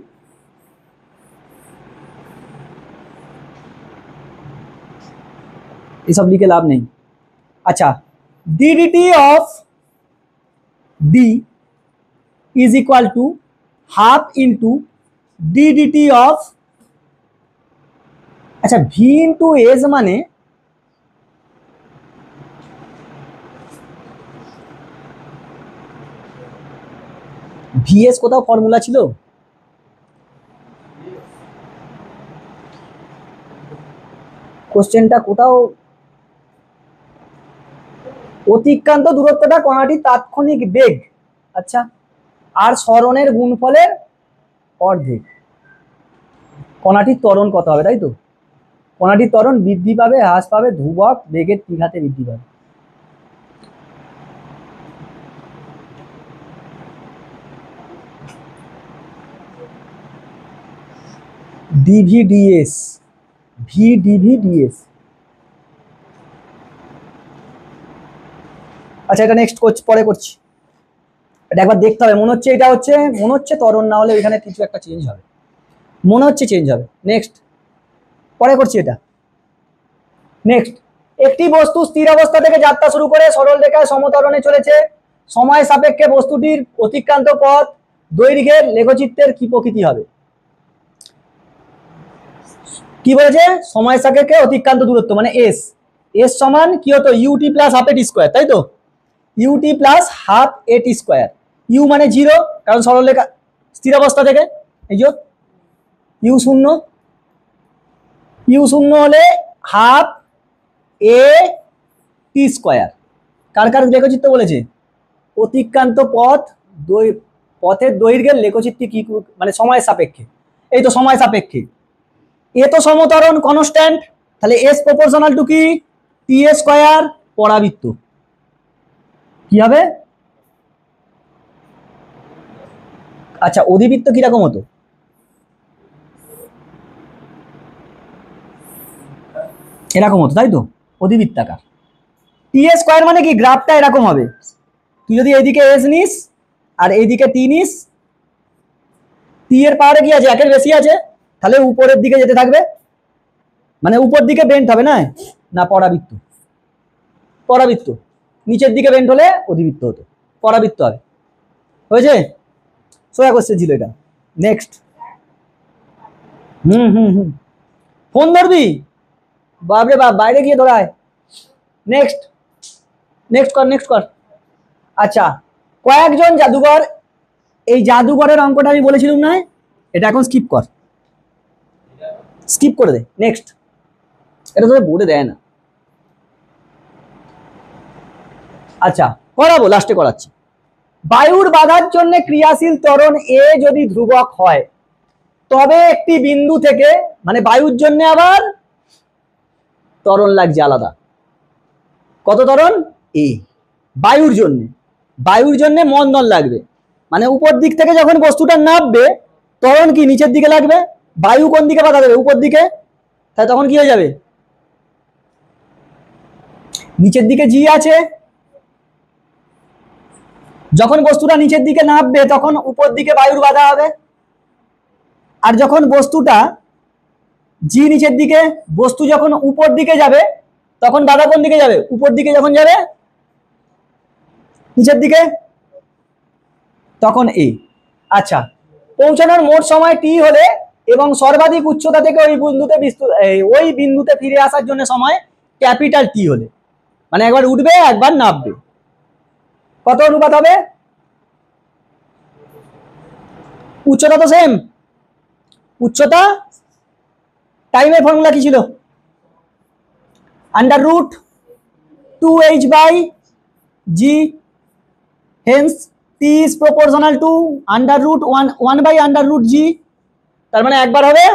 এসব লিখে লাভ নেই। আচ্ছা, DDT of D is equal to half into DDT of, আচ্ছা ভি ইন্টু এস মানে ভিএস কোথাও ফর্মুলা ছিল? কোশ্চেনটা কোথাও, অতিক্রান্ত দূরত্বটা কণাটির তাৎক্ষণিক বেগ, আচ্ছা, আর সরণের গুণফলের অর্ধেক, কণাটির ত্বরণ কত হবে, তাই তো? কণাটির ত্বরণ বৃদ্ধি পাবে, হ্রাস পাবে, ধ্রুবক বেগের 3 ঘাতে বৃদ্ধি পাবে। ডিভিডিএস, ভি ডিভিডিএস। আচ্ছা, এটা নেক্সট করছি, পরে করছি। এটা একবার দেখতে হবে, মনে হচ্ছে এটা হচ্ছে, মনে হচ্ছে ত্বরণ, না হলে এখানে কিছু একটা চেঞ্জ হবে, মনে হচ্ছে চেঞ্জ হবে। নেক্সট, পরে করছি এটা। নেক্সট, একটি বস্তু স্থির অবস্থা থেকে যাত্রা শুরু করে সরল রেখায় সমত্বরণে চলেছে, সময় সাপেক্ষে বস্তুটির অতিক্রান্ত পথ দৈর্ঘ্যের লেখচিত্রের কি প্রকৃতি হবে? কি বলেছে? সময় সাপেক্ষে অতিক্রান্ত দূরত্ব মানে এস, এস সমান কি হতো? ইউটি প্লাস হাফ এটি স্কোয়ার, তাই তো? ইউটি প্লাস হাফ এটি স্কোয়ার। ইউ মানে 0, কারণ সরলরেখা স্থির অবস্থা থেকে, এই যে ইউ শূন্য, ইউ শূন্য হলে হাফ এ টি স্কোয়ার। কার কার লেখচিত্র বলেছে? অতিক্রান্ত পথ, পথের দৈর্ঘ্যের লেখচিত্র কি, মানে সময় সাপেক্ষে, এই তো সময় সাপেক্ষে। এ তো সমতরণ কনস্ট্যান্ট, তাহলে এস প্রপোর্শনাল টু কি? টি স্কোয়ার পরাবৃত্ত। কি হবে? আচ্ছা, অধিবৃত্ত কিরকম হতো? এরকম হতো, তাই তো? অধিবৃত্তাকার। টি স্কোয়ার মানে কি? গ্রাফটা এরকম হবে, তুই যদি এইদিকে এস নিস আর এইদিকে টি নিস, টি এর পাওয়ারে কি আছে? 1-এর বেশি আছে, তাহলে উপরের দিকে যেতে থাকবে, মানে উপর দিকে বেন্ট হবে, না না পরাবৃত্ত, পরাবৃত্ত। নিচের দিকে বেন্ট হলে অধিবৃত্ত হতো, পরাবৃত্ত হবে। হয়েছে? সোজা কোশ্চেন ছিল এটা। নেক্সট, ফোন ধরবি? বাপরে বাপ, বাইরে গিয়ে ধরায়। নেক্সট, নেক্সট কর, নেক্সট কর। আচ্ছা, কয়েকজন জাদুঘর, এই জাদুঘরের অঙ্কটা আমি বলেছিলাম না, এটা এখন স্কিপ কর, স্কিপ করে দে। নেক্সট, এটা তো বোর্ডে দেয় না। আচ্ছা, করাবো, লাস্টে করাচ্ছি। বায়ুর বাধার জন্য ক্রিয়াশীল ত্বরণ এ যদি ধ্রুবক হয়, তবে একটি বিন্দু থেকে, মানে বায়ুর জন্য আবার ত্বরণ লাগছে আলাদা, কত ত্বরণ? এ। বায়ুর জন্য মন্দন লাগবে, মানে উপর দিক থেকে যখন বস্তুটা নামবে তখন কি নিচের দিকে লাগবে, বায়ু কোন দিকে বাধা দেবে, উপর দিকে, তাহলে তখন কি হয়ে যাবে, নিচের দিকে জি আছে, যখন বস্তুটা নিচের দিকে নামবে তখন উপর দিকে বায়ুর বাধা হবে, আর যখন বস্তুটা জি নিচের দিকে, বস্তু যখন উপর দিকে যাবে তখন বাধা কোন দিকে যাবে, উপর দিকে যখন যাবে নিচের দিকে, তখন এ। আচ্ছা, পৌঁছানোর মোট সময় টি হলে এবং সর্বাধিক উচ্চতা থেকে ওই বিন্দুতে ফিরে আসার জন্য সময় ক্যাপিটাল টি হলে, মানে একবার উঠবে একবার নামবে, কত অনুপাত হবে, উচ্চতা তো সেম, উচ্চতা টাইমের ফর্মুলা কি ছিল, √2h/g, hence t is proportional to √1/√g, তার মানে একবার হবে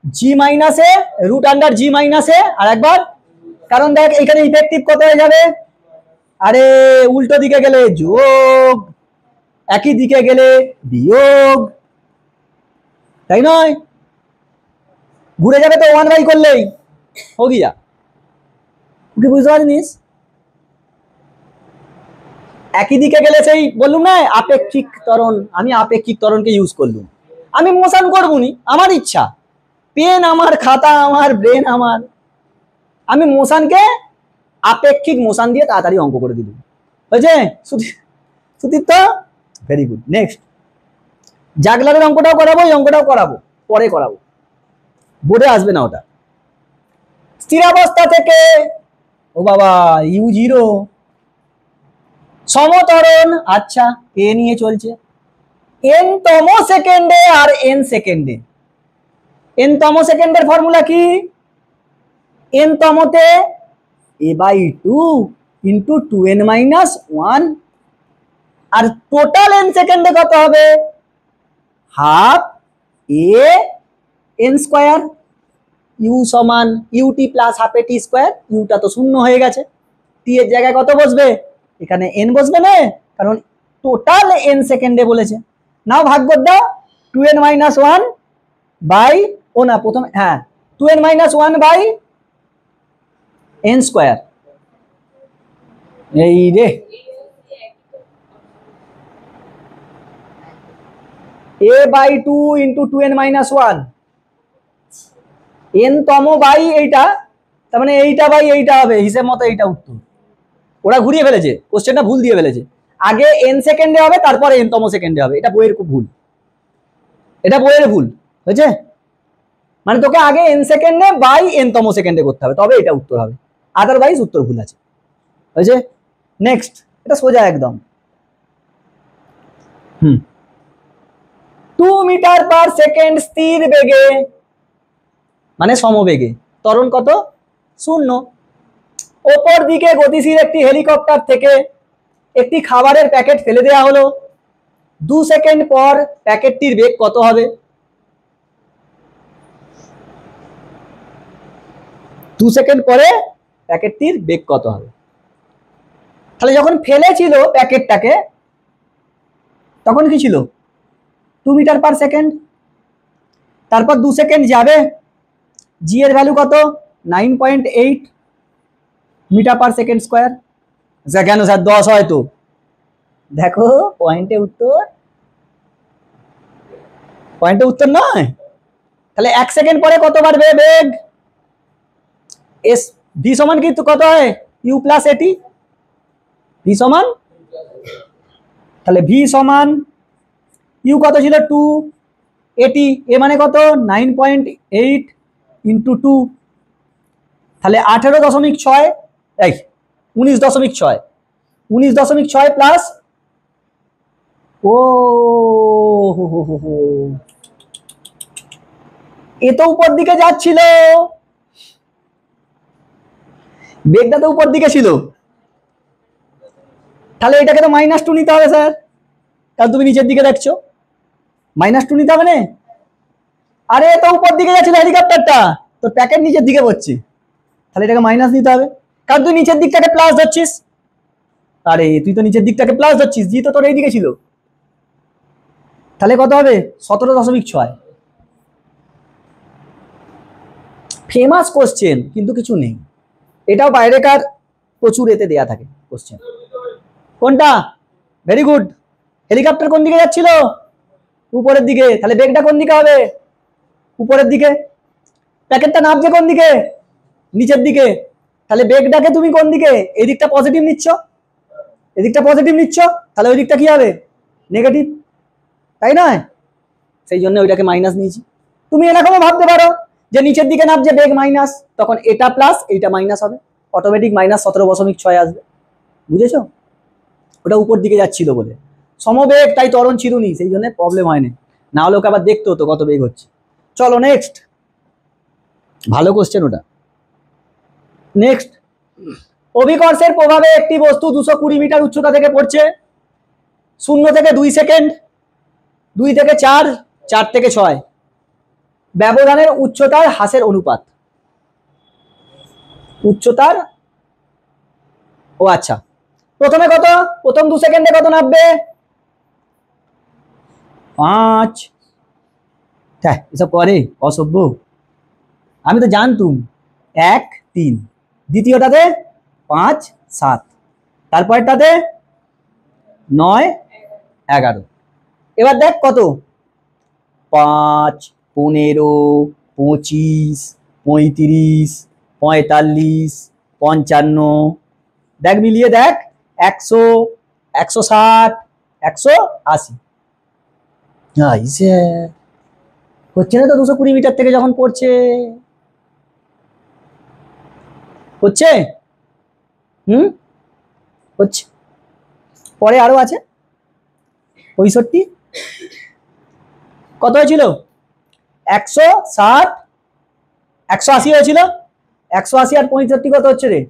g মাইনাস এ √g মাইনাস এ, আর একবার, কারণ দেখ এখানে ইফেক্টিভ কত হয়ে যাবে, আরে উল্টো দিকে গেলে যোগ, একই দিকে গেলে বিয়োগ, তাই নয়, ঘুরে যাবে তো 1/, করলেই হো গিয়া, কি বুঝতে পারিস, একই দিকে গেলে সেই বললুম না আপেক্ষিক ত্বরণ, আমি আপেক্ষিক ত্বরণকে ইউজ করলুম, আমি মোশন করবুনি, আমার ইচ্ছা, পেন আমার, খাতা আমার, ব্রেন আমার, আমি মোশনকে আপেক্ষিক মোশন দিয়ে তাড়াতাড়ি অঙ্ক করে দিলাম, হয়েছে, সুতীর্থ, ভেরি গুড। নেক্সট, জাগলারের অঙ্কটাও করাবো, এই অঙ্কটাও করাবো, পরে করাবো, বোর্ডে আসবে না ওটা। স্থিরাবস্থা থেকে, ও বাবা u0 সমতরণ, আচ্ছা এ নিয়ে চলছে, n তম সেকেন্ডে আর n সেকেন্ডে, n তম সেকেন্ডের ফর্মুলা কি, n তমতে a/2 ইন্টু 2n-1, আর টোটাল n সেকেন্ডে কত হবে, half a n square, u সমান ut plus half a t square, ইউটা তো শূন্য হয়ে গেছে, টি এর জায়গায় কত বসবে, এখানে n বসবে না, কারণ টোটাল n সেকেন্ডে বলেছে, নাও ভাগ করে দাও, 2n-1 বাই, ও না প্রথমে, হ্যাঁ 2n-1 বাই n স্কয়ার, এই রে a/2 ইন্টু 2n-1, n তম বাই এইটা, তার মানে এইটা বাই এইটা হবে, হিসেব মতো এইটা উত্তর, ওরা ঘুরিয়ে ফেলেছে, কোশ্চেনটা ভুল দিয়ে ফেলেছে, আগে n সেকেন্ডে হবে তারপর n তম সেকেন্ডে হবে, এটা বইয়ের খুব ভুল, এটা বইয়ের ভুল হয়েছে, মানে তোকে আগে n সেকেন্ডে বাই n তম সেকেন্ডে করতে হবে, তবে এটা উত্তর হবে, আদারওয়াইজ উত্তর ভুল আছে, হয়েছে। নেক্সট, এটা সোজা একদম, 2 মিটার পার সেকেন্ড স্থির বেগে, মানে সমবেগে, ত্বরণ কত, 0, ওপর দিকে গতিশীল একটি হেলিকপ্টার থেকে একটি খাবারের প্যাকেট ফেলে দেওয়া হলো, 2 সেকেন্ড পর প্যাকেটটির বেগ কত হবে, 2 সেকেন্ড পরে প্যাকেটটির বেগ কত হবে, তাহলে যখন ফেলেছিল প্যাকেটটাকে তখন কি ছিল, 2 মিটার পার সেকেন্ড, তারপর 2 সেকেন্ড যাবে, জি এর ভ্যালু কত, 9.8 মিটার পার সেকেন্ড স্কয়ার, কেন স্যার 10 হয় তো, দেখো পয়েন্টে উত্তর নয়, তাহলে 1 সেকেন্ড পরে কত বাড়বে বেগ, এস ভি সমান কিন্তু কত হয়, ইউ প্লাস এটি, ভি সমান, তাহলে ভি সমান ইউ কত ছিল 2, এটি এ মানে কত 9.8 ইন্টু 2, তাহলে 18.6, এই 19.6 প্লাস, ও এ তো উপর দিকে যাচ্ছিল, বেগটা তো উপর দিকে ছিল, তাহলে এটাকে তো -2 নিতে হবে স্যার, কারণ তুমি নিচের দিকে দেখছো, -2 নিতে হবে না, আরে তো উপর দিকে যাচ্ছিল হেলিকপ্টারটা, তো প্যাকেট নিচের দিকে পড়ছে, তাহলে এটাকে মাইনাস নিতে হবে, কারণ তুই নিচের দিকটাকে প্লাস ধরছিস, আরে তুই তো নিচের দিকটাকে প্লাস ধরছিস, জি তো তোর এইদিকে ছিল, তাহলে কত হবে 17.6। ফেমাস কোশ্চেন কিন্তু কিছু নেই, এটাও বাইরেকার প্রচুর এতে দেয়া থাকে কোশ্চেন। কোনটা? Very good. হেলিকপ্টার কোন দিকে যাচ্ছিল? উপরের দিকে, তাহলে বেগটা কোন দিকে হবে? উপরের দিকে। প্যাকেটটা নামছে কোন দিকে? নিচের দিকে, তাহলে বেগটাকে তুমি কোন দিকে? এই দিকটা পজিটিভ নিচ্ছ, এদিকটা পজিটিভ নিচ্ছ, তাহলে ওই দিকটা কি হবে? নেগেটিভ, তাই নয়? সেই জন্য ওইটাকে মাইনাস নিয়েছি। তুমি এরকমও ভাবতে পারো যে নিচের দিকে নামছে বেগ মাইনাস, তখন এটা প্লাস এইটা মাইনাস হবে, অটোমেটিক -17.6 আসবে। বুঝেছো? ওটা উপর দিকে যাচ্ছিল বলে সমবেগ, তাই ত্বরণ চিরুনি, সেই জন্য প্রবলেম হয়নি, না হলে ওকে আবার দেখতে হতো কত বেগ হচ্ছে। চলো নেক্সট, ভালো কোশ্চেন ওটা। নেক্সট, অভিকর্ষের প্রভাবে একটি বস্তু 220 মিটার উচ্চতা থেকে পড়ছে, 0 থেকে 2 সেকেন্ড, 2 থেকে 4, 4 থেকে 6 ব্যবধানের উচ্চতার হ্রাসের অনুপাত। উচ্চতার, ও আচ্ছা, প্রথমে কত? প্রথম 2 সেকেন্ডে কত নামবে? 5। হ্যাঁ, এসব করে অসভ্য, আমি তো জানতুম। 1, 3, দ্বিতীয়টাতে 5, 7, তারপরটাতে 9, 11। এবার দেখ কত? 5, 15, 25, 35, 45, 55, দেখ মিলিয়ে দেখ, 100, 160, 180। হচ্ছে না তো 220 মিটার থেকে যখন পড়ছে, হচ্ছে? হচ্ছে। পরে আরো আছে 65, কত হয়েছিল? 160, 180 হয়েছিল, 180 আর 65 কত হচ্ছে রে?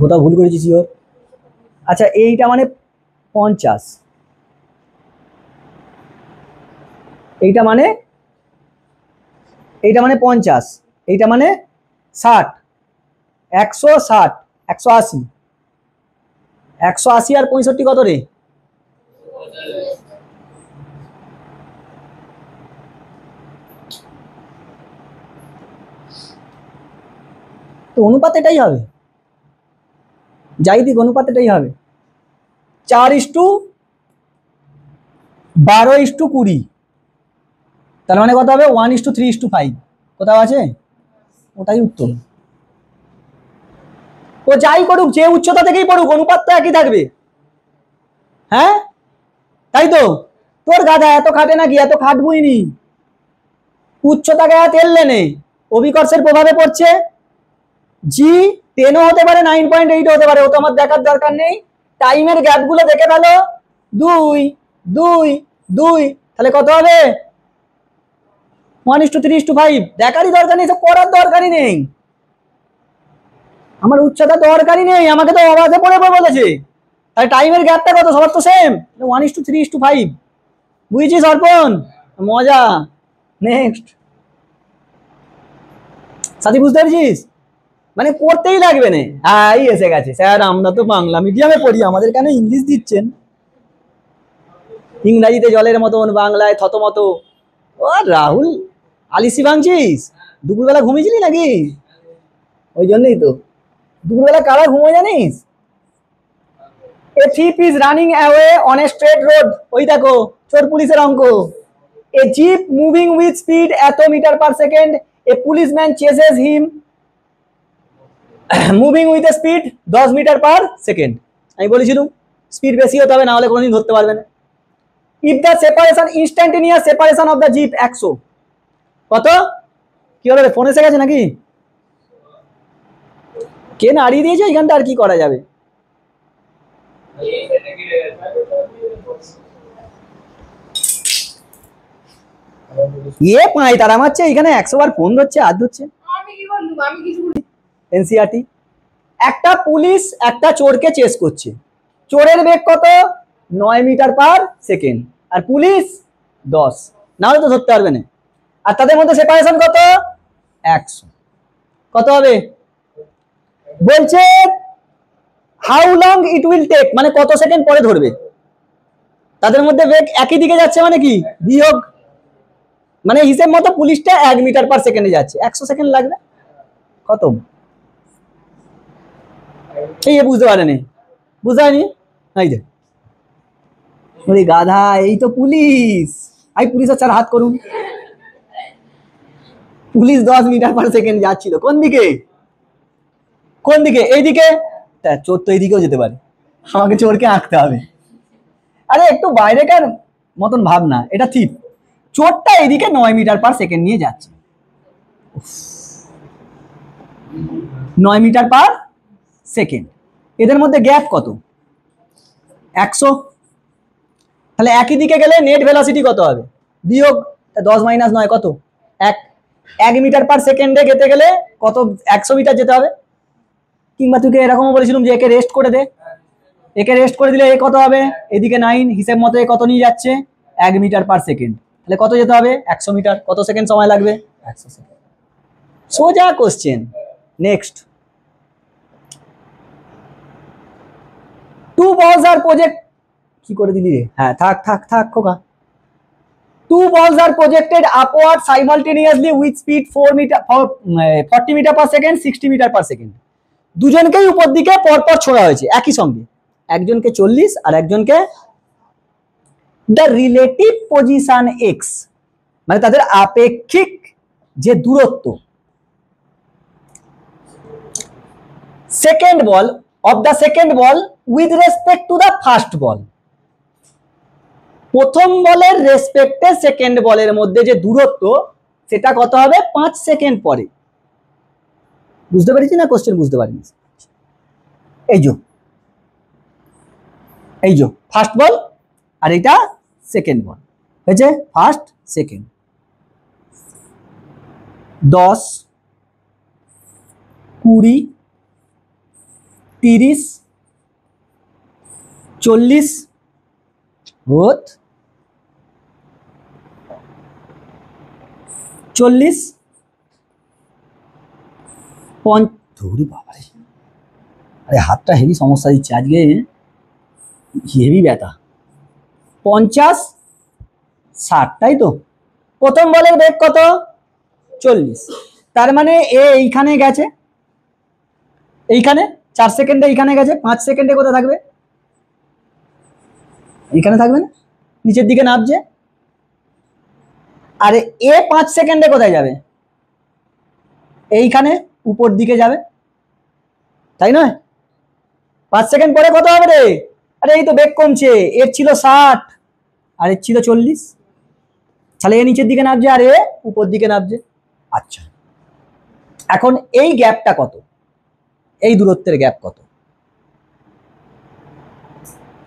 কোথাও ভুল করেছি শিওর। আচ্ছা, এইটা মানে 50, এইটা মানে 50, এইটা মানে 60, 160, 180, 180 আর 65 কত রে? তো অনুপাত এটাই হবে, যাই দিক অনুপাত এটাই হবে। 4:12:20, তার মানে কত হবে? 1:3:5। কোথাও আছে? ওটাই উত্তর। ও যাই করুক, যে উচ্চতা থেকেই পড়ুক, অনুপাত তো একই থাকবে। হ্যাঁ, তাই তো? তোর গাধা এত খাটে নাকি? এত খাটবই নি, উচ্চতাকে তেললে নে, অভিকর্ষের প্রভাবে পড়ছে, জি 10ও হতে পারে, 9.8 হতে পারে, ও তো আমার দেখার দরকার নেই। টাইমের গ্যাপ গুলো দেখে ফেলো, 2, 2, 2, তাহলে কত হবে? 1:3:5। দেখারই দরকার নেই, সব করার দরকারই নেই, আমার উচ্চতা দরকারই নেই, আমাকে তো অবাধে পড়ে বলেছে। তাহলে টাইমের গ্যাপটা কত? সবার তো সেম, 1:3:5। বুঝেছিস অর্পণ? মজা। নেক্সট, সাথী বুঝতে পেরেছিস? মানে করতেই লাগবে না। এই এসে গেছে স্যার, আমরা তো বাংলা মিডিয়ামে পড়ি, আমাদের কেন ইংলিশ দিচ্ছেন? ইংরাজিতে জলের মতন, বাংলায় থতমত। ও রাহুল, আলিসি ভাঙছিস? দুপুরবেলা ঘুমিয়েছিলি নাকি? ওই জন্যই তো দুপুরবেলা কারা ঘুমো জানিস? A thief is running away on a straight road. ওই দেখো চোর পুলিশের অঙ্ক। A jeep moving with speed এত metre per second, a policeman chases him moving with a speed 10 metre per second. আমি বলেছিলাম স্পিড বেশি হতে হবে, না হলে কোনোদিন ধরতে পারবে না। If the separation, instantaneous separation of the jeep 100, কত? কি হলো রে, ফোন এসে গেছে নাকি? কে নাড়িয়ে দিয়েছে এখানটা, আর কি করা যাবে? পাই তারা মারছে এখানে, 100 বার ফোন ধরছে, আর ধরছে। এনসিআরটি, একটা পুলিশ একটা চোরকে চেস করছে, চোরের বেগ কত? 9 মিটার পার সেকেন্ড, আর পুলিশ 10, না হলে তো ধরতে পারবে না। আর তাদের মধ্যে সেপারেশন কত? 100। কত হবে? বলছে how long it will take মানে কত সেকেন্ড পরে ধরবে। তাদের মধ্যে বেগ একই দিকে যাচ্ছে মানে কি বিয়োগ, মানে হিসেব মতো পুলিশটা 1 মিটার পার সেকেন্ডে যাচ্ছে, 100 সেকেন্ড লাগবে। কত এই বুঝতে পারেনি, বুঝতে পারেনি। এই যে ওরে গাধা, এই তো পুলিশ। আই পুলিশের চার হাত করুন। পুলিশ 10 মিটার পার সেকেন্ড যাচ্ছিল কোন দিকে, কোন দিকে? এইদিকে। চোর তো এইদিকেও যেতে পারে, আমাকে চোরকে আঁকতে হবে। আরে একটু বাইরেকার মতন ভাবনা, এটা ঠিক। চোরটা এইদিকে 9 মিটার পার সেকেন্ড নিয়ে যাচ্ছে, 9 মিটার পার সেকেন্ড। এদের মধ্যে গ্যাপ কত? 100। তাহলে একই দিকে গেলে নেট ভেলোসিটি কত হবে? বিয়োগ 10 মাইনাস 9 কত? 1। 1 মিটার পার সেকেন্ডে যেতে গেলে কত? 100 মিটার যেতে হবে। কিংবা তোকে এরকমও বলেছিলাম যে একে রেস্ট করে দে, একে রেস্ট করে দিলে এ কত হবে? এদিকে 9, হিসেব মতো এ কত নিয়ে যাচ্ছে? 1 মিটার পার সেকেন্ড। তাহলে কত যেতে হবে? 100 মিটার। কত সেকেন্ড সময় লাগবে? 100 সেকেন্ড। সোজা কোশ্চেন। নেক্সট, টু বলস আর প্রজেক্ট কি করে দিলি রে? হ্যাঁ থাক থাক থাক খোকা। Two balls are projected upward simultaneously with speed 40 metre per second, 60 metre per second. দুজনকেই উপর দিকে পরপর ছোড়া হয়েছে একই সঙ্গে, একজনকে 40 আর একজনকে। দ্য রিলেটিভ পজিশন এক্স মানে তাদের আপেক্ষিক যে দূরত্ব, second ball of the second ball with respect to the first ball. প্রথম বলের রেসপেক্টে সেকেন্ড বলের মধ্যে যে দূরত্ব সেটা কত হবে? 5 সেকেন্ড পরে। বুঝতে পেরেছি না কোশ্চেন? বুঝতে পারিনি। এই যে ফার্স্ট বল আর এটা সেকেন্ড বল হয়েছে, ফার্স্ট সেকেন্ড। 10, 20, 30, 40 বোধ 40, 50। বাবারে, আরে হাতটা হেভি সমস্যা দিচ্ছে আজকে, হেভি ব্যথা। 50, 60, তাই তো? প্রথম বলের বেগ কত? 40। তার মানে এ এইখানে গেছে, এইখানে 4 সেকেন্ডে এইখানে গেছে, 5 সেকেন্ডে কোথায় থাকবে? এইখানে থাকবে না, নিচের দিকে নামছে। আর এ 5 সেকেন্ডে কোথায় যাবে? এইখানে উপর দিকে যাবে, তাই নয়? 5 সেকেন্ড পরে কত হবে রে? আরে এই তো বেগ কমছে, এর ছিল 60 আর এর ছিল 40, তাহলে এ নিচের দিকে নামছে আর এ উপর দিকে নামছে। আচ্ছা, এখন এই গ্যাপটা কত? এই দূরত্বের গ্যাপ কত?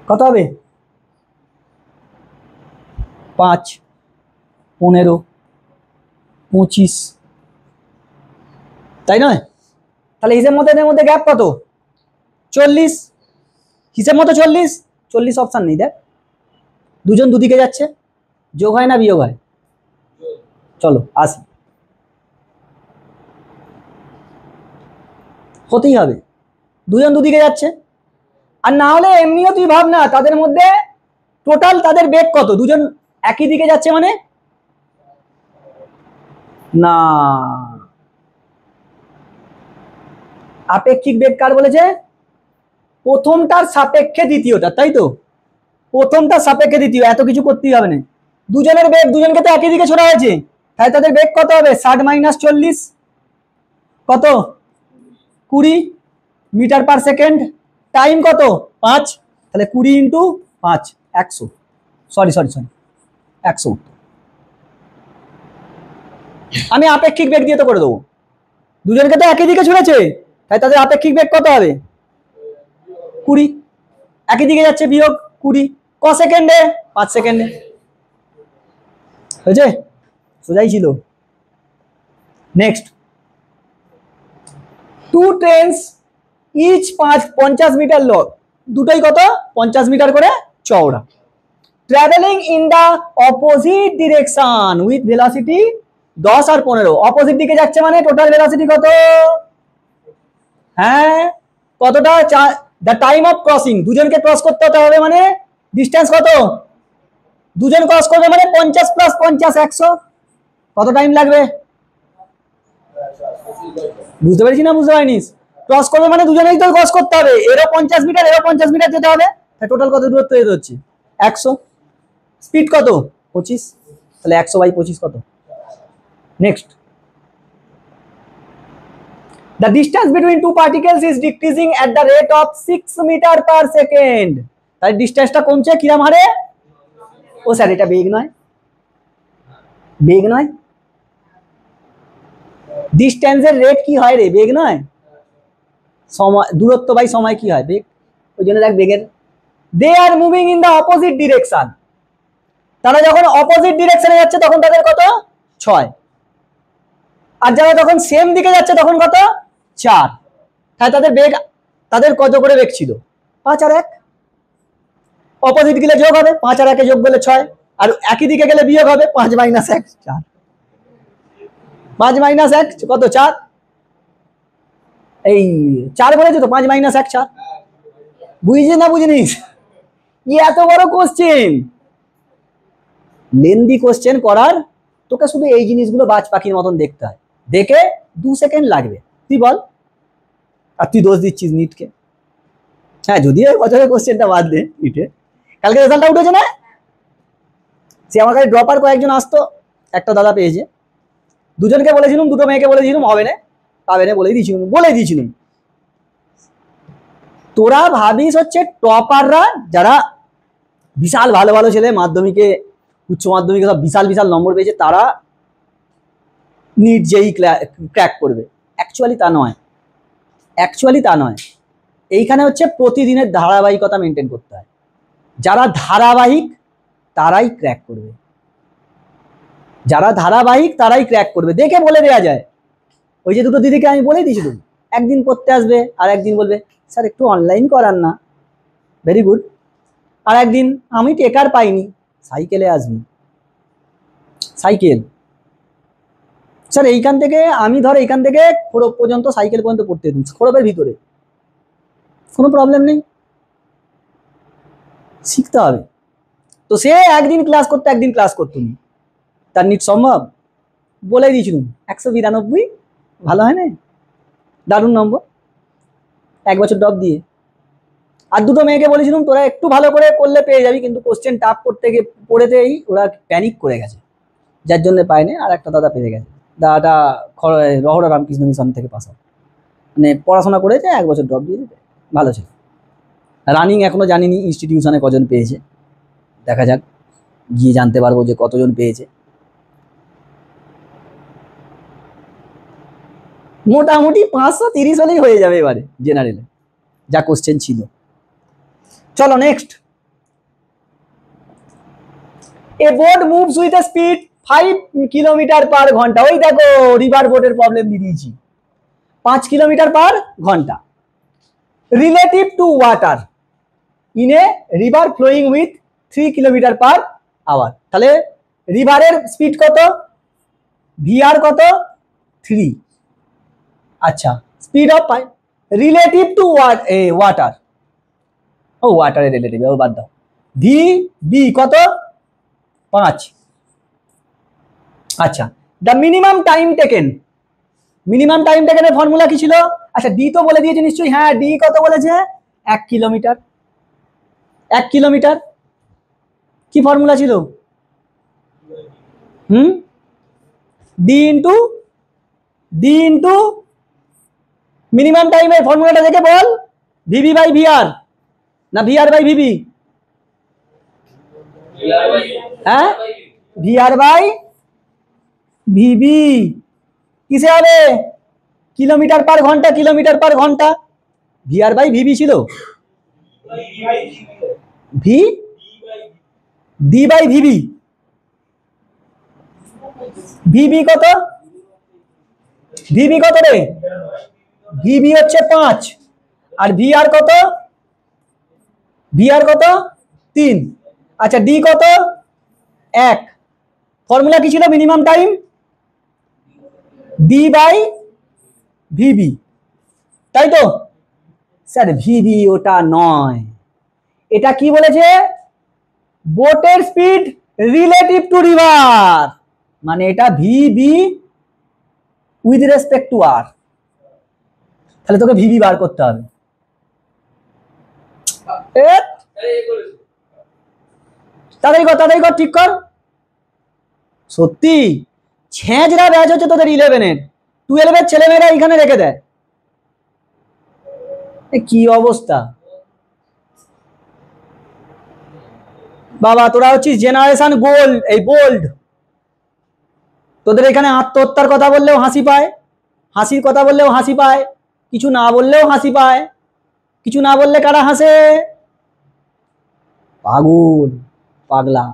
কত হবে? 5, 15, 25, তাই নয়? তাহলে হিসেব মতো এদের মধ্যে গ্যাপ কত? 40। হিসেব মতো 40। 40 অপশন নেই, দেখ দুজন দুদিকে যাচ্ছে, যোগ হয় না বিয়োগ হয়? চলো আসি, হতেই হবে, দুজন দুদিকে যাচ্ছে। আর না হলে এমনিও তুই ভাব না, তাদের মধ্যে টোটাল তাদের বেগ কত? দুজন একই দিকে যাচ্ছে মানে না, আপেক্ষিক বেগ কার বলেছে? প্রথমটার সাপেক্ষে দ্বিতীয়টা, তাই তো? প্রথমটার সাপেক্ষে দ্বিতীয়, এত কিছু করতেই হবে না। দুজনের বেগ, দুজনকে তো একই দিকে ছোড়া হয়েছে, তাহলে তাদের বেগ কত হবে? 60 মাইনাস 40 কত? 20 মিটার পার সেকেন্ড। টাইম কত? 5, তাহলে 20 ইন্টু 5, 100। সরি 100। আমি আপেক্ষিক বেগ দিয়ে তো করে দেবো, দুজনকে তো একই দিকে ছুড়েছে, তাই তাদের আপেক্ষিক বেগ কত হবে? 20। একই দিকে যাচ্ছে, বিয়োগ 20। ক সেকেন্ডে? 5 সেকেন্ডে। হয়েছে, সোজাই ছিল। Next, two trains each 50 metre long, দুটোই কত? 50 মিটার করে চওড়া, travelling in the opposite direction with velocity 10 আর 15। অপোজিট দিকে যাচ্ছে মানে টোটাল ভেলোসিটি কত? হ্যাঁ কতটা? দ্য টাইম অফ ক্রসিং, দুজনকে ক্রস করতে হতে হবে মানে ডিস্টেন্স কত, দুজন ক্রস করবে মানে 50 প্লাস 50 100, কত টাইম লাগবে? বুঝতে পেরেছি না বুঝতে পারিনি? ক্রস করবে মানে দুজনেই তো ক্রস করতে হবে, এরও 50 মিটার এরও 50 মিটার যেতে হবে, টোটাল কত দূরত্ব যেতে হচ্ছে 100, স্পিড কত 25, তাহলে 100/25 কত? Next, the distance between two particles is decreasing at the rate of 6 meter per second, তাই ডিসটেন্সটা কমছে কিরকম হারে? ও স্যার এটা বেগ নয়, বেগ নয়, ডিস্টেন্সের রেট কি হয় রে, বেগ নয়, সময়, দূরত্ব বাই সময় কি হয়, বেগ, ওই জন্য দেখ বেগের, they are moving in the opposite direction, তারা যখন অপোজিট ডিরেকশনে যাচ্ছে তখন তাদের কত 6, আর যারা তখন সেম দিকে যাচ্ছে তখন কত 4, তাই তাদের বেগ, তাদের কত করে বেগ ছিল 5 আর 1, অপোজিট গেলে যোগ হবে 5 আর 1 যোগ করলে 6, আর একই দিকে গেলে বিয়োগ হবে 5 - 1 4, 5 - 1 কত 4, এই 4 বলেছে তো, 5 - 1 4, বুঝিস না বুঝিনিস? এত বড় কোশ্চেন, লেন্দি কোশ্চেন করার তোকে শুধু এই জিনিসগুলো বাজ পাখির মতন দেখতে হয়, দেখে 2 সেকেন্ড লাগবে, তুই বল, আর তুই দোষ দিচ্ছিস নিটকে। হ্যাঁ যদিও বছরের কোশ্চেনটা বাদ দে, নিটে কালকে রেজাল্টটা উঠেছে না, সে আমার কাছে ড্রপার কয়েকজন আসতো, একটা দাদা পেয়েছে, দুজনকে বলেছিলাম, দুটো মেয়েকে বলেছিলাম হবে না, পাবে না বলে দিয়েছিলাম। তোরা ভাবিস হচ্ছে টপাররা যারা বিশাল ভালো ভালো ছেলে, মাধ্যমিকে উচ্চ মাধ্যমিকে সব বিশাল বিশাল নম্বর পেয়েছে, তারা নিট যেই ক্র্যাক করবে, অ্যাকচুয়ালি তা নয়, এইখানে হচ্ছে প্রতিদিনের ধারাবাহিকতা মেনটেন করতে হয়, যারা ধারাবাহিক তারাই ক্র্যাক করবে, যারা ধারাবাহিক তারাই ক্র্যাক করবে, দেখে বলে দেওয়া যায়। ওই যে দুটো দিদিকে আমি বলেই দিয়েছিলাম, একদিন পড়তে আসবে আর একদিন বলবে স্যার একটু অনলাইন করান না, ভেরি গুড, আর একদিন আমি টেকার পাইনি, সাইকেলে আসবি, সাইকেল স্যার এইখান থেকে, আমি ধর এইখান থেকে খড়প পর্যন্ত সাইকেল পর্যন্ত পড়তে দিন, খড়পের ভিতরে কোনো প্রবলেম নেই, শিখতে হবে। তো সে একদিন ক্লাস করতে একদিন ক্লাস করতো নি, তার নিট সম্ভব? বলে দিয়েছিলাম 192, ভালো হয় না, দারুণ নম্বর, 1 বছর ড্রপ দিয়ে। আর দুটো মেয়েকে বলেছিলাম তোরা একটু ভালো করে করলে পেয়ে যাবি, কিন্তু কোশ্চেন টাফ করতে গিয়ে পড়েতেই ওরা প্যানিক করে গেছে, যার জন্য পায়নি, আর একটা দাদা পেয়ে গেছে, দাদাটা রহরা রামকৃষ্ণ মিশন থেকে পাস আউট, মানে পড়াশোনা করেছে 1 বছর ড্রপ দিয়ে দিতে, ভালো ছিল। রানিং এখনো জানিনি ইনস্টিটিউশনে কজন পেয়েছে, দেখা যাক, গিয়ে জানতে পারবো যে কতজন পেয়েছে। মোটামুটি 530 হলেই হয়ে যাবে এবারে জেনারেলে, যা কোশ্চেন ছিল। চলো next, a boat moves with a speed 5 kilometre per ঘন্টা, ওই দেখো রিভার বোটের প্রবলেম দিয়ে দিয়েছি, 5 কিলোমিটার পার ঘন্টা, relative to water in a river flowing with 3 kilometre per hour, তাহলে রিভারের স্পিড কত, ভিআর কত 3, আচ্ছা speed of relative to water, ও ওয়াটারের রিলেটিভ, ও বাদ দাও, ভি বি কত 5, আচ্ছা the minimum time taken, minimum time টেকেনের ফর্মুলা কি ছিল, আচ্ছা ডি তো বলে দিয়েছে নিশ্চয়ই, হ্যাঁ ডি কত বলেছে 1 কিলোমিটার, 1 কিলোমিটার কি ফর্মুলা ছিল, ডি ইন্টু মিনিমাম টাইমের ফর্মুলাটা দেখে বল, ভিবি বাই ভিআর না ভিআর বাই ভিবি, হ্যাঁ ভিআর বাই ভিবি, কিসে হবে কিলোমিটার পার ঘন্টা, কিলোমিটার পার ঘন্টা, ভিআর বাই ভিবি ছিল, V D by VB, VB কত, ভিবি কত রে, ভিবি হচ্ছে 5, আর ভিআর কত, ভিআর কত 3, আচ্ছা ডি কত 1, ফর্মুলা কি ছিল minimum time, D by VB, তাই তো স্যার ভিবি ওটা নয়, এটা কি বলেছে, বোটের স্পিড রিলেটিভ টু রিভার, মানে এটা ভিবি উইথ রেসপেক্ট টু আর। তাহলে তোকে ভিবি বার করতে হবে। তাড়াতাড়ি কর ঠিক কর। সত্যি ছেঁচড়া ব্যাচ হচ্ছে তোদের 11-এর, 12-এর ছেলেমেয়েরা এখানে রেখে দেয়, কি অবস্থা। বাবা তোরা হচ্ছিস জেনারেশন গোল্ড, এই বোল্ড। তোদের এখানে আত্মহত্যার কথা বললেও হাসি পায়, হাসির কথা বললেও হাসি পায়, কিছু না বললেও হাসি পায়, কিছু না বললে কারা হাসে, পাগল পাগলা।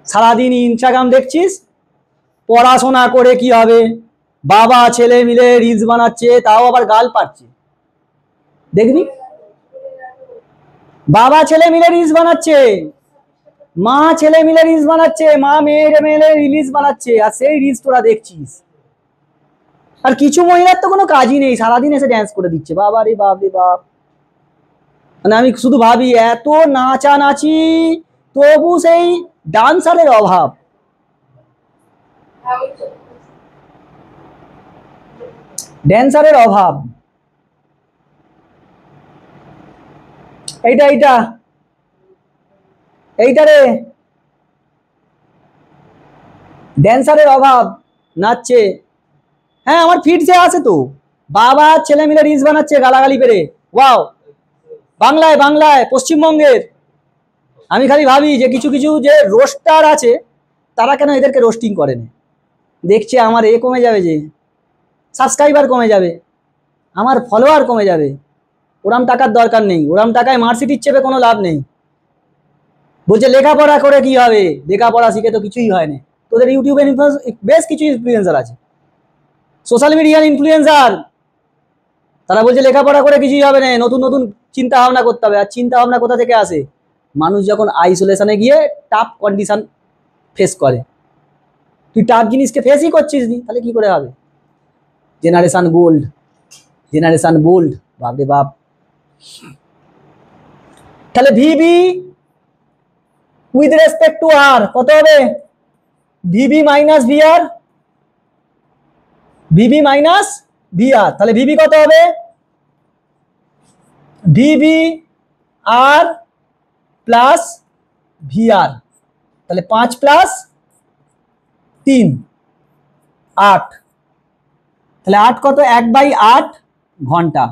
সারাদিন ইনস্টাগ্রাম দেখছিস, পড়াশোনা করে কি হবে, বাবা ছেলে মিলে রিলস বানাচ্ছে, তাও আবার গাল পাচ্ছে, দেখবি বাবা ছেলে মিলে রিলস বানাচ্ছে, মা ছেলে মিলে রিলস বানাচ্ছে, মা মেয়ে মিলে রিলস বানাচ্ছে, আর সেই রিলস তোরা দেখছিস। আর কিছু মহিলার তো কোনো কাজই নেই, সারাদিন এসে ড্যান্স করে দিচ্ছে, বাবা রে বাপ রে বাপ। মানে আমি শুধু ভাবি এত নাচানাচি তবু সেই ডান্সারের অভাব। ড্যান্সারের অভাব। এইটা এইটা এইটা রে, ড্যান্সারের অভাব, নাচছে। হ্যাঁ আমার ফিডসে আছে তো, বাবা ছেলে মিলে রিলস বানাচ্ছে গালাগালি পেরে, ওয়াও। বাংলায় বাংলায় পশ্চিমবঙ্গের। আমি খালি ভাবি যে কিছু কিছু যে রোস্টার আছে তারা কেন এদেরকে রোস্টিং করে না, দেখছে আমার এ কমে যাবে, যে সাবস্ক্রাইবার কমে যাবে, আমার ফলোয়ার কমে যাবে, ওরাম টাকার দরকার নেই, ওরাম টাকায় মার্সিডিজ চেপে কোনো লাভ নেই। বলছে লেখাপড়া করে কি হবে, লেখাপড়া শিখে তো কিছুই হয় না। তোদের ইউটিউবের বেশ কিছু ইনফ্লুয়েন্সার আছে, সোশ্যাল মিডিয়ার ইনফ্লুয়েন্সার, তারা বলছে লেখাপড়া করে কিছুই হবে না, নতুন নতুন চিন্তা ভাবনা করতে হবে। আর চিন্তা ভাবনা কোথা থেকে আসে, মানুষ যখন আইসোলেশনে গিয়ে টাফ কন্ডিশন ফেস করে। তুই টাফ জিনিসকে ফেসই করছিস নি, তাহলে কি করে হবে। জেনারেশন গোল্ড, জেনারেশন বোল্ড, বাপরে বাপ। তাহলে ভিবি উইথ রেসপেক্ট টু আর কত হবে, VB minus VR, VB minus VR, তাহলে ভিবি কত হবে, ভিবি আর প্লাস ভিআর, তাহলে 5 প্লাস 3 8, তাহলে 8 কত, 1/8 ঘন্টা।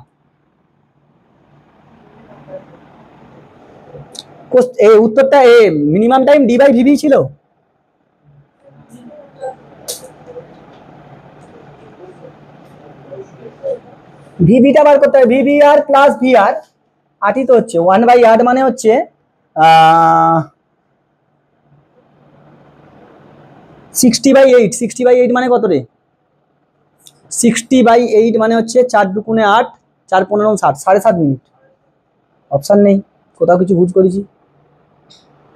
এই উত্তরটা A minimum time D by VB ছিল। ভিবিটা বার করতে হবে, ভিবি আর প্লাস ভিআর, 8ই তো হচ্ছে, 1/8 মানে হচ্ছে 60/8, 60/8 মানে কত রে, 60/8 মানে হচ্ছে 4 দুগুণে 8, 4 15 60, 7.5 মিনিট। অপশন নেই, কোথাও কিছু ভুল করেছি।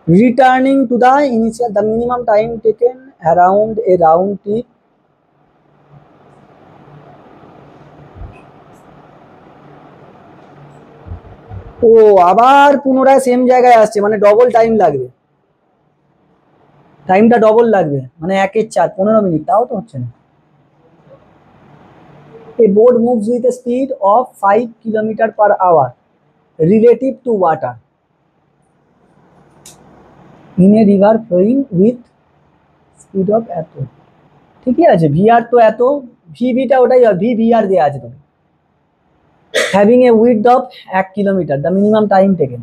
Returning to the initial, the minimum time taken around a round trip, ও আবার পুনরায় সেম জায়গায় আসছে, মানে ডবল টাইম লাগবে, টাইমটা ডবল লাগবে, মানে 1/4 15 মিনিট, তাও তো হচ্ছে না। A boat moves with a speed of 5 km/h relative to water in a river flowing with speed of এত, ঠিকই আছে, ভিআর তো এত, ভিবিটা ওটাই ভিআর দেওয়া আছে তোকে। Having a width of 1 kilometre, the minimum time taken,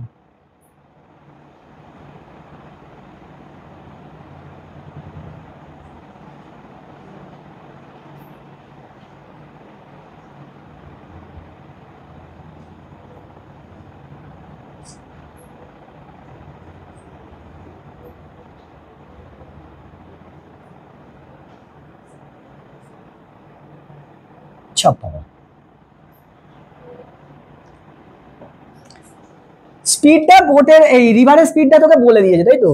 স্পিডটা বোটের এই রিভারের স্পিডটা তোকে বলে দিয়েছে তাই তো,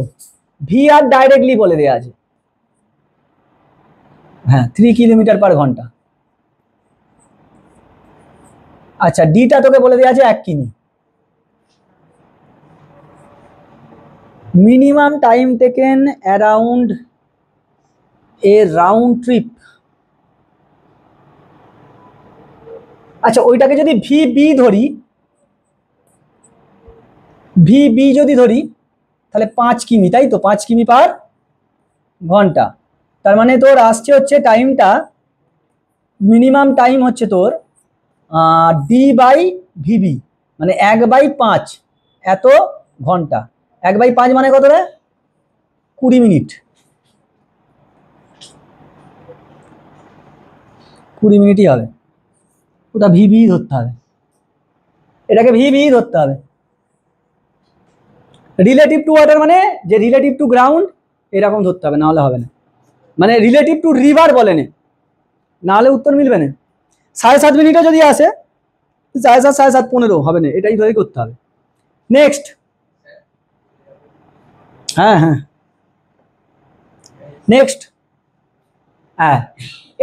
ভিআর ডাইরেক্টলি বলে দেওয়া আছে, হ্যাঁ 3 কিলোমিটার পার ঘন্টা। আচ্ছা ডিটা তোকে বলে দেওয়া আছে 1 কিমি। Minimum time taken around a round trip. আচ্ছা ওইটাকে যদি ভিবি ধরি, ভিবি যদি ধরি তাহলে 5 কিমি, তাই তো 5 কিমি পার ঘন্টা। তার মানে তোর আসছে হচ্ছে টাইমটা, মিনিমাম টাইম হচ্ছে তোর ডি বাই ভিবি, মানে 1/5 এত ঘন্টা। 1/5 মানে কত রে? 20 মিনিট। 20 মিনিটই হবে, ওটা ভিবি ধরতে হবে, এটাকে ভিবি ধরতে হবে। রিলেটিভ টু ওয়াটার মানে যে রিলেটিভ টু গ্রাউন্ড এরকম ধরতে হবে, নাহলে হবে না। মানে রিলেটিভ টু রিভার বলে নাহলে উত্তর মিলবে না। 7.5 মিনিটে যদি আসে 7.5 7.5 15 হবে না, এটাই ধরে করতে হবে। নেক্সট, হ্যাঁ হ্যাঁ নেক্সট, হ্যাঁ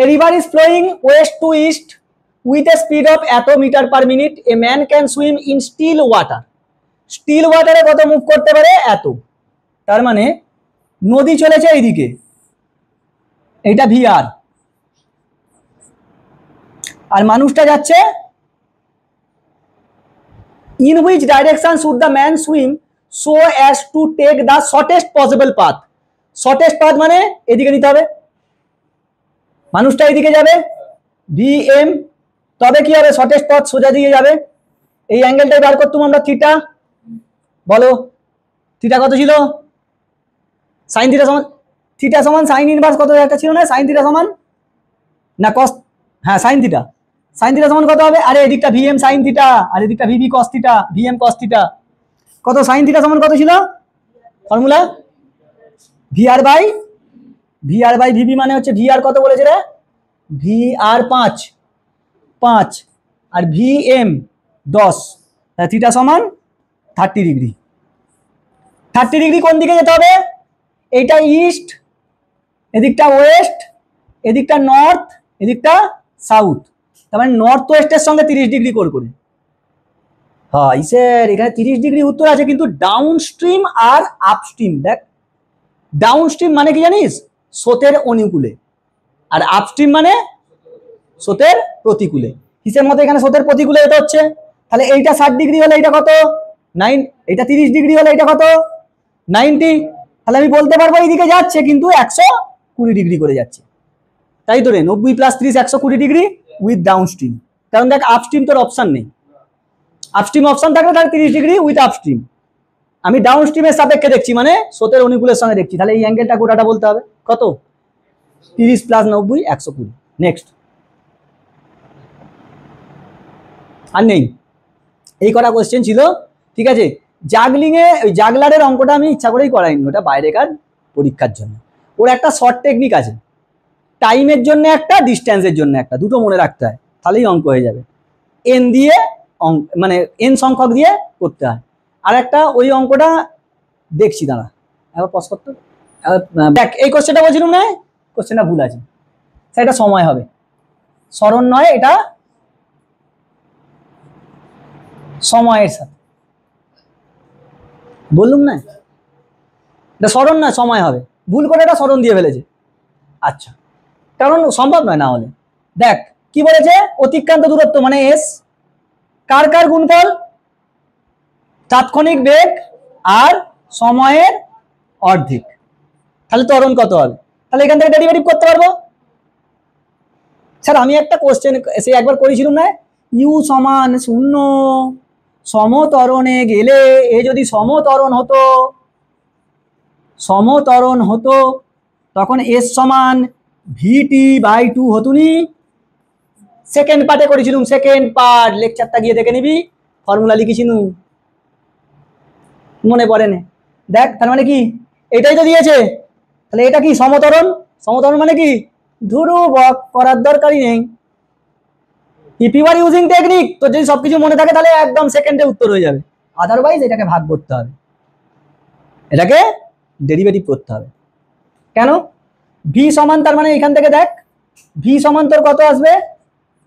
a river is flowing west to east with a speed of এত metre per minute, a man can swim in still water. Still ওয়াটারে কত মুভ করতে পারে? এত। তার মানে নদী চলেছে এইদিকে, এইটা ভিআর, আর মানুষটা যাচ্ছে in which direction should the man swim so as to take the shortest possible path. Shortest path মানে এদিকে নিতে হবে, মানুষটা এদিকে যাবে ভিএম, তবে কি হবে? শর্টেস্ট পথ সোজা দিয়ে যাবে। এই অ্যাঙ্গেলটাই বার করতাম আমরা থিটা, বলো থিটা কত ছিল? সাইন থিটা সমান, থিটা সমান সাইন ইনভার্স কত একটা ছিল না, সাইন থিটা সমান না কস, হ্যাঁ সাইন থিটা, সাইন থিটা সমান কত হবে? আরে এদিকটা ভিএম সাইন থিটা আর এদিকটা VB cos theta, VM cos theta. কত সাইন থিটা সমান কত ছিল ফর্মুলা? ভিআর বাই ভিবি, মানে হচ্ছে ভিআর কত বলেছে রে? ভিআর 5 আর ভিএম 10, থিটা সমান 30 ডিগ্রি। 30 ডিগ্রি কোন দিকে যেতে হবে? এইটা ইস্ট, এদিকটা ওয়েস্ট, এদিকটা নর্থ, এদিকটা সাউথ, তার মানে নর্থ ওয়েস্টের সঙ্গে 30 ডিগ্রি কোণ করে। হ্যাঁ স্যার এখানে 30 ডিগ্রি উত্তর আছে, কিন্তু ডাউন স্ট্রিম আর আপস্ট্রিম। দেখ ডাউন স্ট্রিম মানে কি জানিস? স্রোতের অনুকূলে, আর আপস্ট্রিম মানে স্রোতের প্রতিকূলে। হিসেব মতো এখানে স্রোতের প্রতিকূলে এটা হচ্ছে, তাহলে এইটা 60 ডিগ্রি হলে এটা কত? 9, এটা 30 ডিগ্রি হলে এটা কত? 90। তাহলে আমি বলতে পারবো এইদিকে যাচ্ছে কিন্তু 120 ডিগ্রি করে যাচ্ছে, তাই তো রে? 90 + 30 120 ডিগ্রি উইথ ডাউন স্ট্রিম। কারণ দেখ আপস্ট্রিম তোর অপশন নেই, আপস্ট্রিম অপশন থাকলে তাহলে 30 ডিগ্রি উইথ আপস্ট্রিম। আমি ডাউন স্ট্রিমের সাপেক্ষে দেখছি, মানে স্রোতের অনুকূলের সঙ্গে দেখছি, তাহলে এই অ্যাঙ্গেলটা গোটাটা বলতে হবে কত? 30 + 90 120। নেক্সট, আর নেই, এই কটা কোয়েশ্চেন ছিল, ঠিক আছে। জাগলিং এ ওই জাগলারের অঙ্কটা আমি ইচ্ছা করেই করাইনি, ওটা বাইরেকার পরীক্ষার জন্য। ওর একটা শর্ট টেকনিক আছে, টাইমের জন্য একটা, ডিস্টেন্সের জন্য একটা, দুটো মনে রাখতে হয়, তাহলেই অঙ্ক হয়ে যাবে। এন দিয়ে মানে এন সংখ্যক দিয়ে করতে হয়। আর একটা ওই অঙ্কটা দেখছি, দাঁড়া একবার পজ করতে। দেখ এই কোশ্চেনটা বলছিলাম না, কোশ্চেনটা ভুল আছে, সেটা সময় হবে, স্মরণ নয়, এটা সময়ের সাথে বললুম না, এটা স্মরণ নয় সময় হবে, ভুল করে এটা স্মরণ দিয়ে ফেলেছে। আচ্ছা কারণ সম্ভব নয় না হলে। দেখ কি বলেছে? অতিক্রান্ত দূরত্ব মানে এস, কার কার গুণফল? তাৎক্ষণিক বেগ আর সময়ের অর্ধেক, তাহলে ত্বরণ কত হবে? তাহলে এখান থেকে ডেরিভেটিভ করতে পারবো। স্যার আমি একটা কোশ্চেন সে একবার করেছিলাম না, ইউ সমান 0 সমতরণে গেলে, এ যদি সমতরণ হতো তখন এস সমান VT/2 হতুনি। সেকেন্ড পার্টে করেছিলাম, সেকেন্ড পার্ট লেকচারটা গিয়ে দেখে নিবি, ফর্মুলা লিখেছিলাম, মনে পড়ে না। দেখ তার মানে কি, এটাই তো দিয়েছে, তাহলে এটা কি সমতরণ? সমতরণ মানে কি? ধ্রুব করার দরকারই নেই। If you are using technique, তো যদি সবকিছু মনে থাকে তাহলে একদম সেকেন্ডে উত্তর হয়ে যাবে, আদারওয়াইজ এটাকে ভাগ করতে হবে, এটাকে ডেরিভেটিভ করতে হবে। কেন? ভি সমান, তার মানে এখান থেকে দেখ ভি সমান তোর কত আসবে?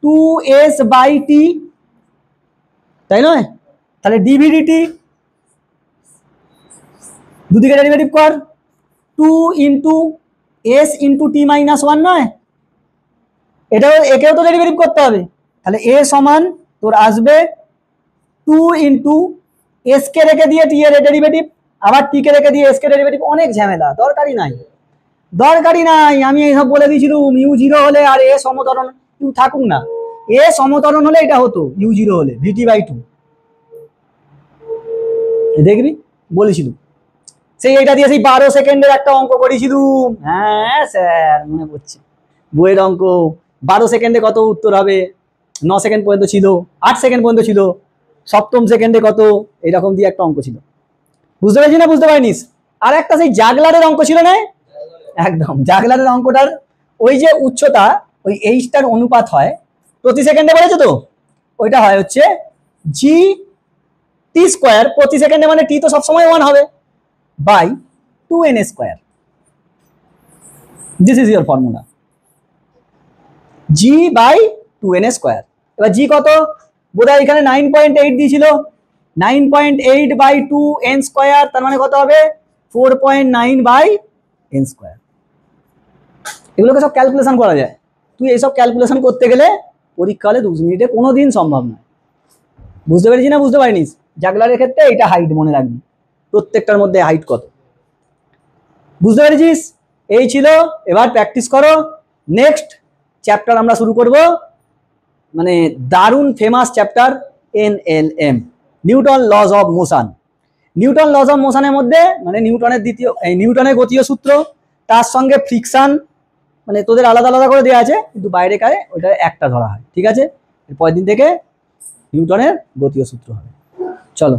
2s/t, তাই নয়? তাহলে ডিভিডিটি দুদিকে ডেরিভেটিভ কর, 2 into S into T minus 1 নয়? একেও তো ডেরিভেটিভ করতে হবে। তাহলে এ সমান তোর আসবে 2 ইন্টু এস কে রেখে দিয়ে টি এর ডেরিভেটিভ, আবার টি কে রেখে দিয়ে এস কে ডেরিভেটিভ। অনেক ঝামেলা, দরকারই নাই। আমি এইসব বলে দিয়েছিলাম ইউ জিরো হলে আর এ সমতরণ ইউ থাকুক না, এ সমতরণ হলে এটা হতো, ইউ জিরো হলে ভিটি বাই 2 দেখবি বলেছিল। সেই এটা দিয়ে সেই 12 সেকেন্ডের একটা অঙ্ক করেছিলুম। হ্যাঁ স্যার মনে পড়ছে, বইয়ের অঙ্ক। 12 সেকেন্ডে কত উত্তর হবে? 9 সেকেন্ড পর্যন্ত ছিল, 8 সেকেন্ড পর্যন্ত ছিল, সপ্তম সেকেন্ডে কত, এইরকম দিয়ে একটা অঙ্ক ছিল। বুঝতে পারছিস না বুঝতে পারিনিস? আর একটা সেই জাগলারের অঙ্ক ছিল না? একদম জাগলারের অঙ্কটার ওই যে উচ্চতা, ওই এইচটার অনুপাত হয় প্রতি সেকেন্ডে, বলেছে তো? ওইটা হয় হচ্ছে জি টি স্কোয়ার প্রতি সেকেন্ডে, মানে টি তো সবসময় 1 হবে, by 2n square. This is your formula, G by 2n square. এবার জি কত? বোধহয় এখানে 9.8 দিয়েছিল, 9.8 বাই 2n স্কোয়ার, তার মানে কত হবে? 4.9 বাই n স্কোয়ার। এগুলোকে সব ক্যালকুলেশন করা যায়। তুই এইসব ক্যালকুলেশন করতে গেলে পরীক্ষা হলে 2 মিনিটে কোনোদিন সম্ভব নয়। বুঝতে পেরেছি না বুঝতে পারিনিস? জাগলারের ক্ষেত্রে এটা হাইট মনে রাখবি, প্রত্যেকটার মধ্যে হাইট কত। বুঝতে পেরেছিস? এই ছিল, এবার প্র্যাকটিস করো। নেক্সট চ্যাপ্টার আমরা শুরু করব, মানে দারুণ famous chapter NLM, Newton laws of motion. Newton laws of মোশনের মধ্যে মানে নিউটনের গতীয় সূত্র, তার সঙ্গে ফ্রিকশন, মানে তোদের আলাদা আলাদা করে দেওয়া আছে, কিন্তু বাইরে কারে ওইটা একটা ধরা হয়। ঠিক আছে? এর পরের দিন থেকে নিউটনের গতীয় সূত্র হবে। চলো।